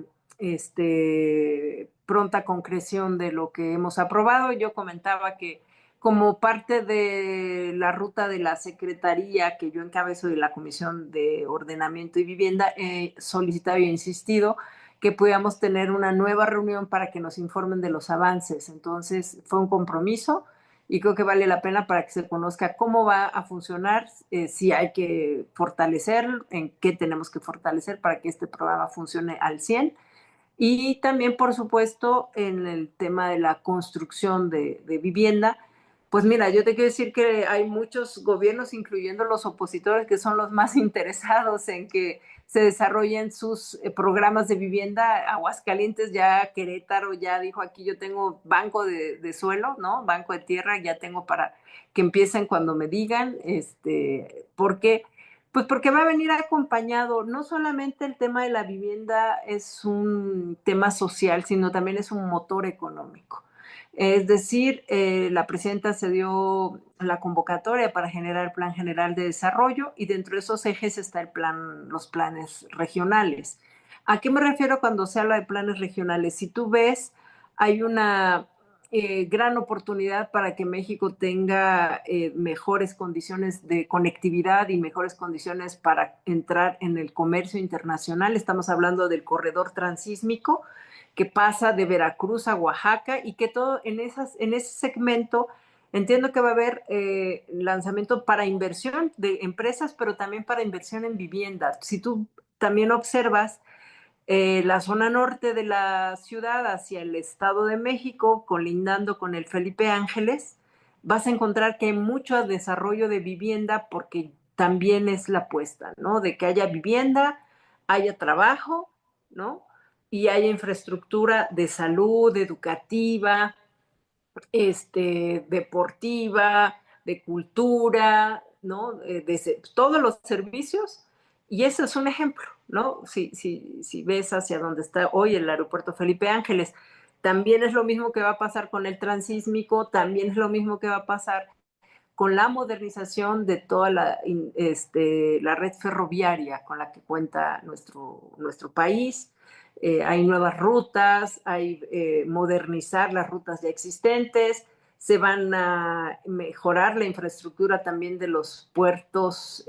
pronta concreción de lo que hemos aprobado. Yo comentaba que como parte de la ruta de la Secretaría que yo encabezo de la Comisión de Ordenamiento y Vivienda, he solicitado y he insistido que pudiéramos tener una nueva reunión para que nos informen de los avances. Entonces, fue un compromiso y creo que vale la pena para que se conozca cómo va a funcionar, si hay que fortalecer, en qué tenemos que fortalecer para que este programa funcione al 100. Y también, por supuesto, en el tema de la construcción de vivienda, Pues mira, yo te quiero decir que hay muchos gobiernos, incluyendo los opositores, que son los más interesados en que se desarrollen sus programas de vivienda. Aguascalientes ya, Querétaro ya dijo, aquí yo tengo banco de suelo, ¿no? Banco de tierra, ya tengo para que empiecen cuando me digan, ¿por qué? Pues porque va a venir acompañado, no solamente el tema de la vivienda es un tema social, sino también es un motor económico. Es decir, la presidenta se dio la convocatoria para generar el Plan General de Desarrollo y dentro de esos ejes está los planes regionales. ¿A qué me refiero cuando se habla de planes regionales? Si tú ves, hay una gran oportunidad para que México tenga mejores condiciones de conectividad y mejores condiciones para entrar en el comercio internacional. Estamos hablando del corredor transísmico que pasa de Veracruz a Oaxaca y que todo en ese segmento entiendo que va a haber lanzamiento para inversión de empresas, pero también para inversión en vivienda. Si tú también observas la zona norte de la ciudad hacia el Estado de México, colindando con el Felipe Ángeles, vas a encontrar que hay mucho desarrollo de vivienda porque también es la apuesta, ¿no? De que haya vivienda, haya trabajo, ¿no? Y haya infraestructura de salud, educativa, deportiva, de cultura, ¿no? Todos los servicios, y ese es un ejemplo, ¿no? Si ves hacia donde está hoy el aeropuerto Felipe Ángeles, también es lo mismo que va a pasar con el transísmico, también es lo mismo que va a pasar con la modernización de toda la red ferroviaria con la que cuenta nuestro país. Hay nuevas rutas, hay modernizar las rutas ya existentes, se van a mejorar la infraestructura también de los puertos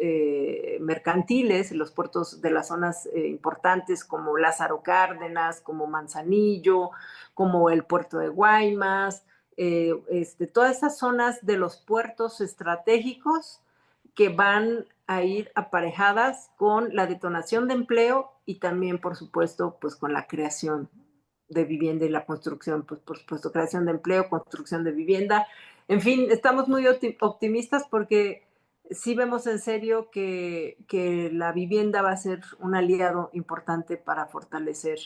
mercantiles, los puertos de las zonas importantes como Lázaro Cárdenas, como Manzanillo, como el puerto de Guaymas, todas esas zonas de los puertos estratégicos que van a ir aparejadas con la detonación de empleo y también, por supuesto, pues con la creación de vivienda y la construcción, pues por supuesto, creación de empleo, construcción de vivienda. En fin, estamos muy optimistas porque sí vemos en serio que la vivienda va a ser un aliado importante para fortalecer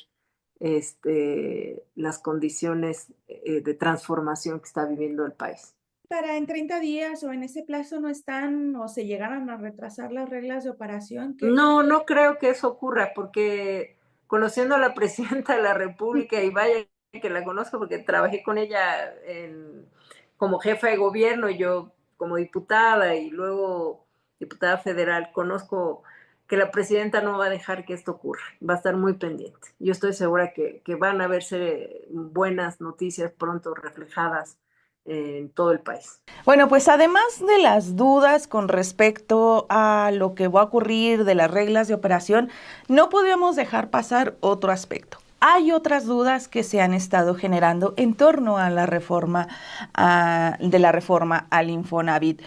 las condiciones de transformación que está viviendo el país. Para en 30 días o en ese plazo no están o se llegaran a retrasar las reglas de operación que... No, no creo que eso ocurra, porque conociendo a la presidenta de la República, y vaya que la conozco porque trabajé con ella como jefa de gobierno, yo como diputada y luego diputada federal, conozco que la presidenta no va a dejar que esto ocurra, va a estar muy pendiente. Yo estoy segura que van a verse buenas noticias pronto reflejadas en todo el país. Bueno, pues además de las dudas con respecto a lo que va a ocurrir de las reglas de operación, no podemos dejar pasar otro aspecto. Hay otras dudas que se han estado generando en torno a la reforma, de la reforma al Infonavit.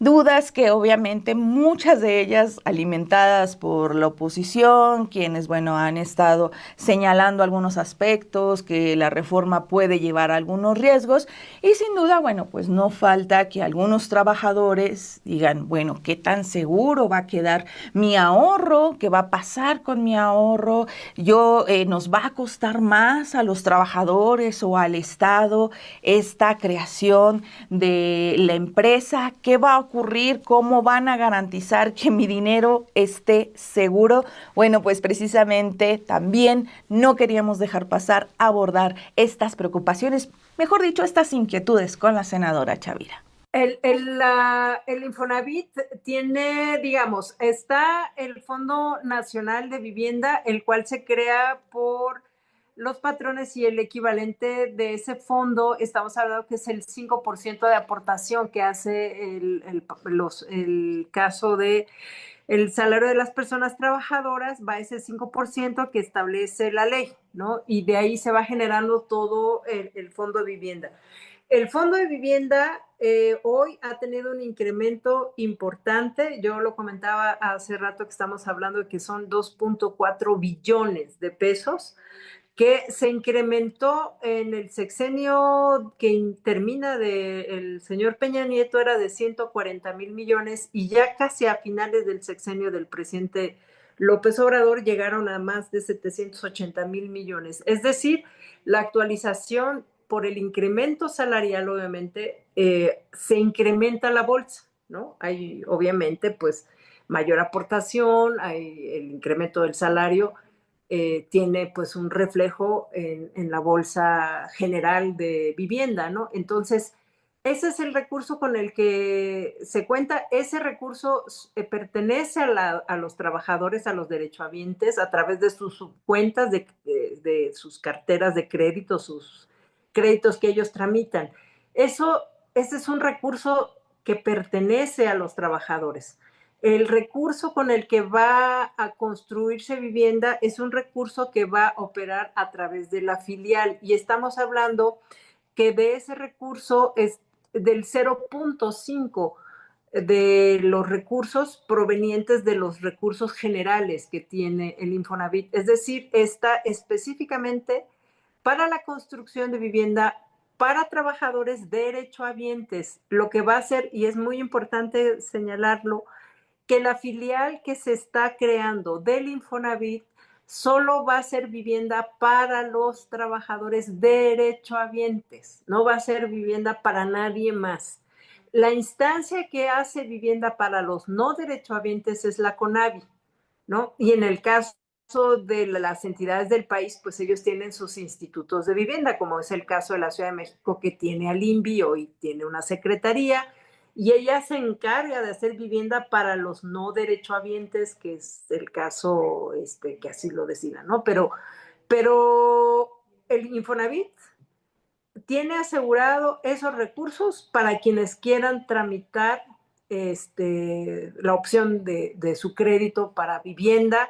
Dudas que obviamente muchas de ellas alimentadas por la oposición, quienes, bueno, han estado señalando algunos aspectos, que la reforma puede llevar a algunos riesgos y sin duda, bueno, pues no falta que algunos trabajadores digan, bueno, ¿qué tan seguro va a quedar mi ahorro? ¿Qué va a pasar con mi ahorro? ¿Nos va a costar más a los trabajadores o al Estado esta creación de la empresa? ¿Qué va a ocurrir? ¿Cómo van a garantizar que mi dinero esté seguro? Bueno, pues precisamente también no queríamos dejar pasar abordar estas preocupaciones, mejor dicho, estas inquietudes con la senadora Chavira. El Infonavit tiene, digamos, está el Fondo Nacional de Vivienda, el cual se crea por los patrones y el equivalente de ese fondo, estamos hablando que es el 5% de aportación que hace el caso de el salario de las personas trabajadoras, va a ese 5% que establece la ley, ¿no? Y de ahí se va generando todo el fondo de vivienda. El fondo de vivienda hoy ha tenido un incremento importante. Yo lo comentaba hace rato que estamos hablando de que son 2.4 billones de pesos, que se incrementó en el sexenio que termina del señor Peña Nieto, era de 140,000 millones, y ya casi a finales del sexenio del presidente López Obrador llegaron a más de 780,000 millones. Es decir, la actualización por el incremento salarial, obviamente, se incrementa la bolsa, ¿no? Hay, obviamente, pues, mayor aportación, hay el incremento del salario, tiene pues un reflejo en la bolsa general de vivienda, ¿no? Entonces, ese es el recurso con el que se cuenta. Ese recurso pertenece a los trabajadores, a los derechohabientes, a través de sus cuentas, de sus carteras de crédito, sus créditos que ellos tramitan. Ese es un recurso que pertenece a los trabajadores. El recurso con el que va a construirse vivienda es un recurso que va a operar a través de la filial, y estamos hablando que de ese recurso es del 0.5 de los recursos provenientes de los recursos generales que tiene el Infonavit. Es decir, está específicamente para la construcción de vivienda para trabajadores derechohabientes. Lo que va a hacer, y es muy importante señalarlo, que la filial que se está creando del Infonavit solo va a ser vivienda para los trabajadores derechohabientes, no va a ser vivienda para nadie más. La instancia que hace vivienda para los no derechohabientes es la CONAVI, ¿no? Y en el caso de las entidades del país, pues ellos tienen sus institutos de vivienda, como es el caso de la Ciudad de México, que tiene al INVI, hoy tiene una secretaría, y ella se encarga de hacer vivienda para los no derechohabientes, que es el caso que así lo decida, ¿no? Pero el Infonavit tiene asegurado esos recursos para quienes quieran tramitar la opción de su crédito para vivienda,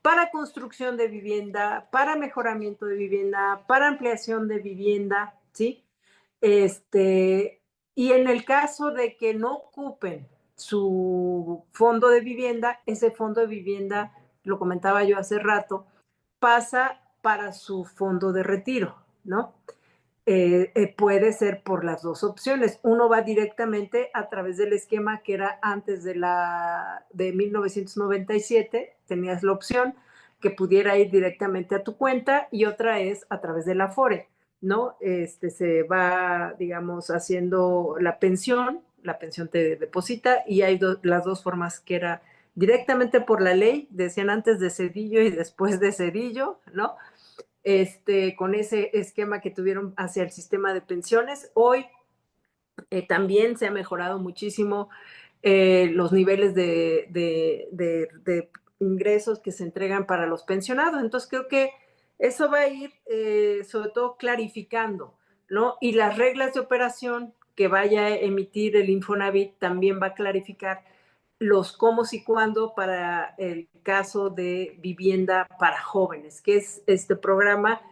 para construcción de vivienda, para mejoramiento de vivienda, para ampliación de vivienda, ¿sí? Y en el caso de que no ocupen su fondo de vivienda, ese fondo de vivienda, lo comentaba yo hace rato, pasa para su fondo de retiro, ¿no? Puede ser por las dos opciones. Uno va directamente a través del esquema que era antes de 1997, tenías la opción que pudiera ir directamente a tu cuenta, y otra es a través de la Afore, ¿no? Se va, digamos, haciendo la pensión te deposita, y hay las dos formas, que era directamente por la ley, decían antes de Cedillo y después de Cedillo, ¿no? Con ese esquema que tuvieron hacia el sistema de pensiones. Hoy también se ha mejorado muchísimo los niveles de ingresos que se entregan para los pensionados. Entonces creo que eso va a ir sobre todo clarificando, ¿no? Y las reglas de operación que vaya a emitir el Infonavit también va a clarificar los cómo y cuándo para el caso de vivienda para jóvenes, que es este programa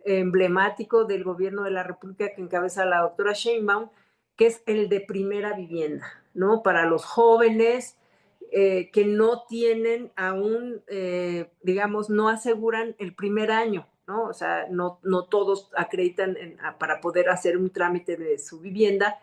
emblemático del gobierno de la República que encabeza la doctora Sheinbaum, que es el de primera vivienda, ¿no? Para los jóvenes que no tienen aún, digamos, no aseguran el primer año, ¿no? O sea, no todos acreditan para poder hacer un trámite de su vivienda.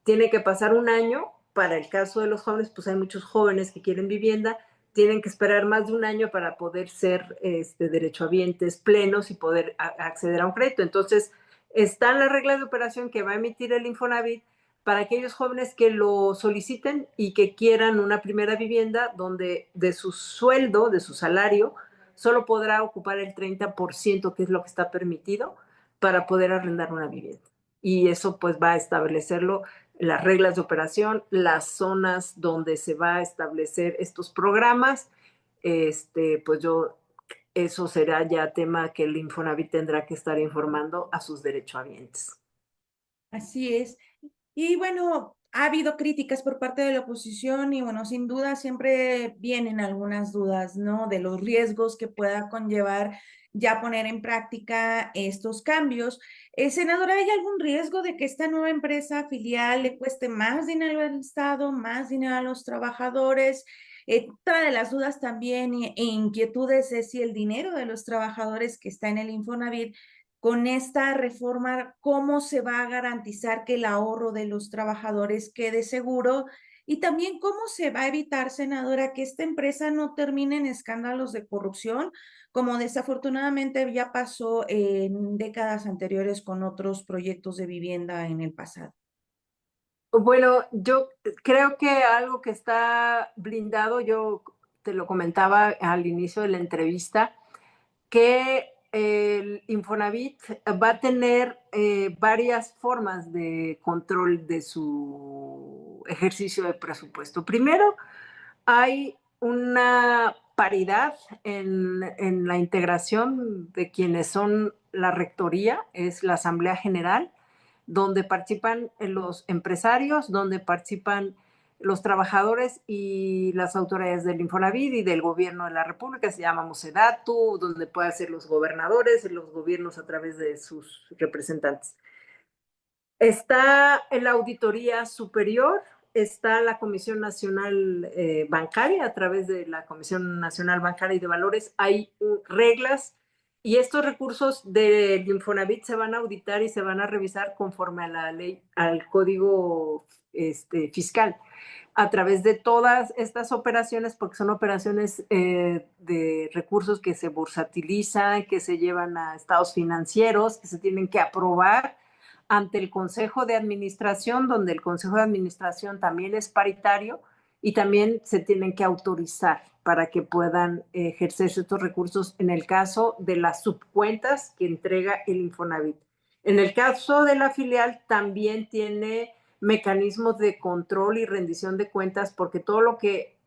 Tiene que pasar un año. Para el caso de los jóvenes, pues hay muchos jóvenes que quieren vivienda, tienen que esperar más de un año para poder ser derechohabientes plenos y poder acceder a un crédito. Entonces, están las reglas de operación que va a emitir el Infonavit para aquellos jóvenes que lo soliciten y que quieran una primera vivienda, donde de su sueldo, de su salario, solo podrá ocupar el 30%, que es lo que está permitido, para poder arrendar una vivienda. Y eso pues va a establecerlo las reglas de operación, las zonas donde se va a establecer estos programas. Pues eso será ya tema que el Infonavit tendrá que estar informando a sus derechohabientes. Así es. Y bueno, ha habido críticas por parte de la oposición y bueno, sin duda siempre vienen algunas dudas, ¿no? De los riesgos que pueda conllevar ya poner en práctica estos cambios. Senadora, ¿hay algún riesgo de que esta nueva empresa filial le cueste más dinero al Estado, más dinero a los trabajadores? Otra de las dudas también e inquietudes es si el dinero de los trabajadores que está en el Infonavit, con esta reforma, ¿cómo se va a garantizar que el ahorro de los trabajadores quede seguro? Y también, ¿cómo se va a evitar, senadora, que esta empresa no termine en escándalos de corrupción, como desafortunadamente ya pasó en décadas anteriores con otros proyectos de vivienda en el pasado? Bueno, yo creo que algo que está blindado, yo te lo comentaba al inicio de la entrevista, que el Infonavit va a tener varias formas de control de su ejercicio de presupuesto. Primero, hay una paridad en la integración de quienes son la rectoría, es la Asamblea General, donde participan los empresarios, donde participan los trabajadores y las autoridades del Infonavit y del gobierno de la República, se llama Sedatu, donde pueden ser los gobernadores y los gobiernos a través de sus representantes. Está en la Auditoría Superior, está la Comisión Nacional Bancaria, a través de la Comisión Nacional Bancaria y de Valores hay reglas y estos recursos del Infonavit se van a auditar y se van a revisar conforme a la ley, al código fiscal, a través de todas estas operaciones, porque son operaciones de recursos que se bursatilizan, que se llevan a estados financieros, que se tienen que aprobar ante el Consejo de Administración, donde el Consejo de Administración también es paritario y también se tienen que autorizar para que puedan ejercerse estos recursos en el caso de las subcuentas que entrega el Infonavit. En el caso de la filial también tiene mecanismos de control y rendición de cuentas porque todo lo que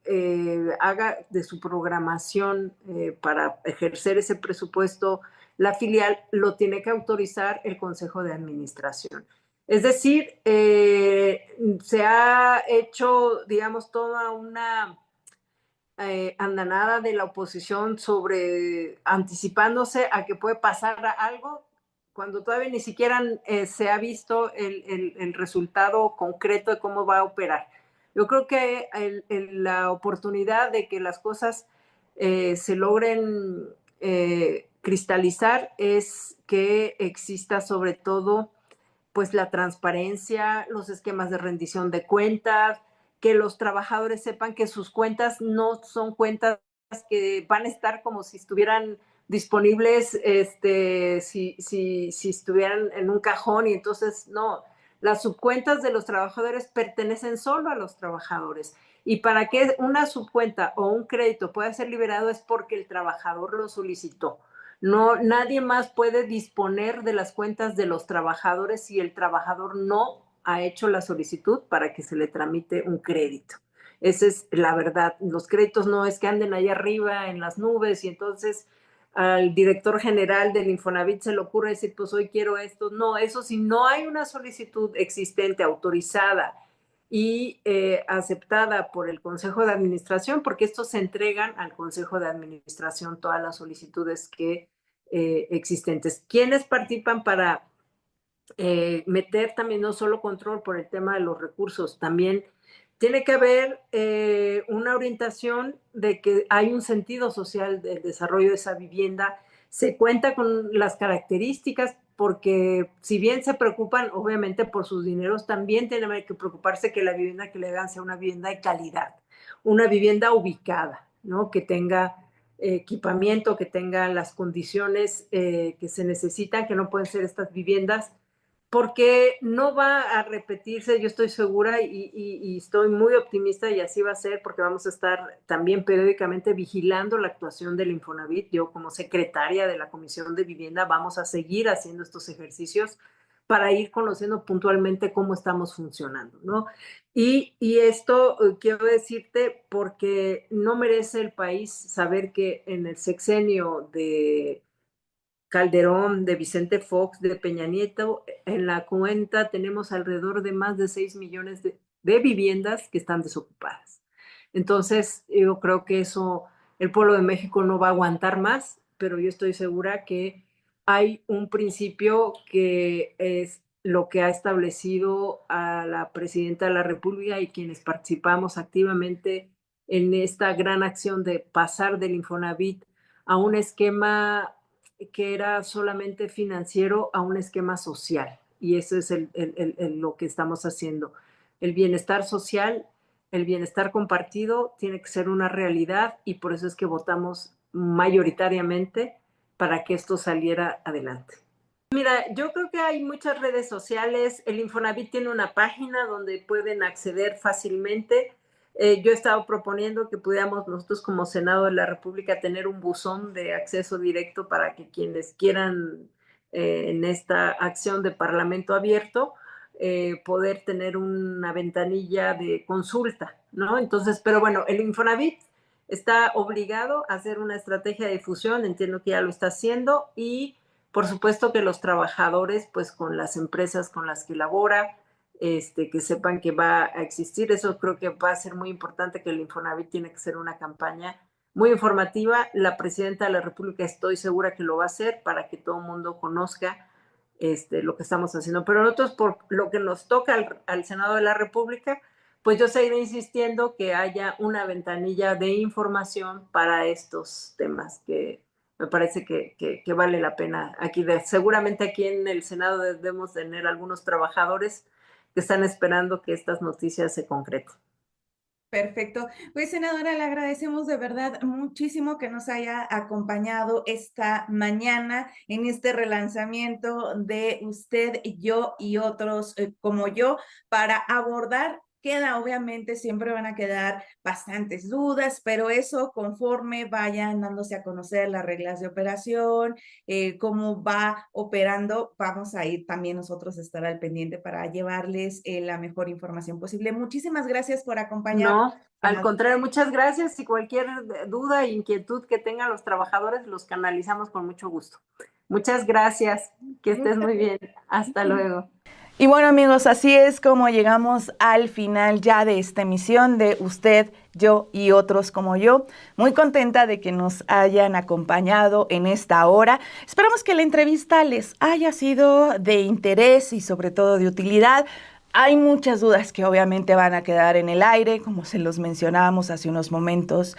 haga de su programación para ejercer ese presupuesto la filial lo tiene que autorizar el Consejo de Administración. Es decir, se ha hecho, digamos, toda una andanada de la oposición sobre anticipándose a que puede pasar algo cuando todavía ni siquiera se ha visto el resultado concreto de cómo va a operar. Yo creo que la oportunidad de que las cosas se logren cristalizar es que exista sobre todo pues la transparencia, los esquemas de rendición de cuentas, que los trabajadores sepan que sus cuentas no son cuentas que van a estar como si estuvieran disponibles, si estuvieran en un cajón y entonces no, las subcuentas de los trabajadores pertenecen solo a los trabajadores. Y para que una subcuenta o un crédito pueda ser liberado es porque el trabajador lo solicitó. No, nadie más puede disponer de las cuentas de los trabajadores si el trabajador no ha hecho la solicitud para que se le tramite un crédito. Esa es la verdad. Los créditos no es que anden ahí arriba en las nubes y entonces al director general del Infonavit se le ocurre decir, pues hoy quiero esto. No, eso si no hay una solicitud existente, autorizada y aceptada por el Consejo de Administración, porque estos se entregan al Consejo de Administración todas las solicitudes que existentes. ¿Quiénes participan para meter también no solo control por el tema de los recursos, también tiene que haber una orientación de que hay un sentido social del desarrollo de esa vivienda, se cuenta con las características porque si bien se preocupan obviamente por sus dineros, también tienen que preocuparse que la vivienda que le dan sea una vivienda de calidad, una vivienda ubicada, ¿no? Que tenga equipamiento, que tenga las condiciones que se necesitan, que no pueden ser estas viviendas porque no va a repetirse, yo estoy segura y estoy muy optimista y así va a ser porque vamos a estar también periódicamente vigilando la actuación del Infonavit. Yo como secretaria de la Comisión de Vivienda vamos a seguir haciendo estos ejercicios para ir conociendo puntualmente cómo estamos funcionando, ¿no? Y esto quiero decirte porque no merece el país saber que en el sexenio de Calderón, de Vicente Fox, de Peña Nieto, en la cuenta tenemos alrededor de más de 6 millones de viviendas que están desocupadas. Entonces, yo creo que eso, el pueblo de México no va a aguantar más, pero yo estoy segura que hay un principio que es lo que ha establecido a la presidenta de la República y quienes participamos activamente en esta gran acción de pasar del Infonavit a un esquema que era solamente financiero a un esquema social. Y eso es lo que estamos haciendo. El bienestar social, el bienestar compartido tiene que ser una realidad y por eso es que votamos mayoritariamente para que esto saliera adelante. Mira, yo creo que hay muchas redes sociales. El Infonavit tiene una página donde pueden acceder fácilmente. Yo he estado proponiendo que pudiéramos nosotros como Senado de la República tener un buzón de acceso directo para que quienes quieran en esta acción de Parlamento abierto poder tener una ventanilla de consulta, ¿no? Entonces, pero bueno, el Infonavit está obligado a hacer una estrategia de difusión, entiendo que ya lo está haciendo, y por supuesto que los trabajadores, pues con las empresas con las que labora, que sepan que va a existir. Eso creo que va a ser muy importante, que el Infonavit tiene que ser una campaña muy informativa. La presidenta de la República estoy segura que lo va a hacer para que todo el mundo conozca lo que estamos haciendo. Pero nosotros, por lo que nos toca al Senado de la República, pues yo seguiré insistiendo que haya una ventanilla de información para estos temas que me parece que vale la pena. Seguramente aquí en el Senado debemos tener algunos trabajadores que están esperando que estas noticias se concreten. Perfecto. Pues, senadora, le agradecemos de verdad muchísimo que nos haya acompañado esta mañana en este relanzamiento de Usted, Yo y Otros como Yo para abordar. Obviamente, siempre van a quedar bastantes dudas, pero eso conforme vayan dándose a conocer las reglas de operación, cómo va operando, vamos a ir también nosotros a estar al pendiente para llevarles la mejor información posible. Muchísimas gracias por acompañarnos. No, al contrario, muchas gracias y cualquier duda e inquietud que tengan los trabajadores los canalizamos con mucho gusto. Muchas gracias, que estés muy bien. Hasta luego. Y bueno, amigos, así es como llegamos al final ya de esta emisión de Usted, Yo y Otros como Yo. Muy contenta de que nos hayan acompañado en esta hora. Esperamos que la entrevista les haya sido de interés y sobre todo de utilidad. Hay muchas dudas que obviamente van a quedar en el aire, como se los mencionábamos hace unos momentos.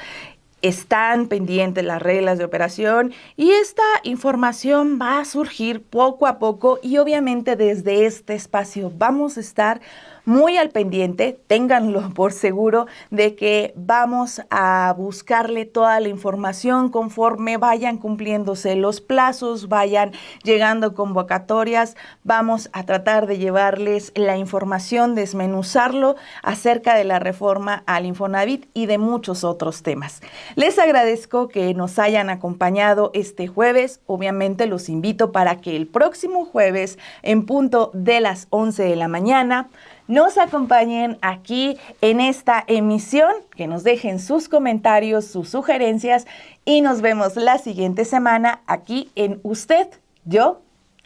Están pendientes las reglas de operación y esta información va a surgir poco a poco y obviamente desde este espacio vamos a estar muy al pendiente, ténganlo por seguro, de que vamos a buscarle toda la información conforme vayan cumpliéndose los plazos, vayan llegando convocatorias. Vamos a tratar de llevarles la información, desmenuzarlo acerca de la reforma al Infonavit y de muchos otros temas. Les agradezco que nos hayan acompañado este jueves. Obviamente los invito para que el próximo jueves, en punto de las 11 de la mañana, nos acompañen aquí en esta emisión, que nos dejen sus comentarios, sus sugerencias y nos vemos la siguiente semana aquí en Usted, Yo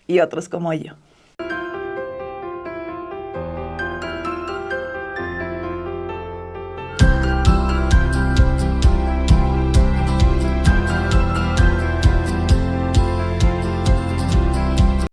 y Otros como Yo.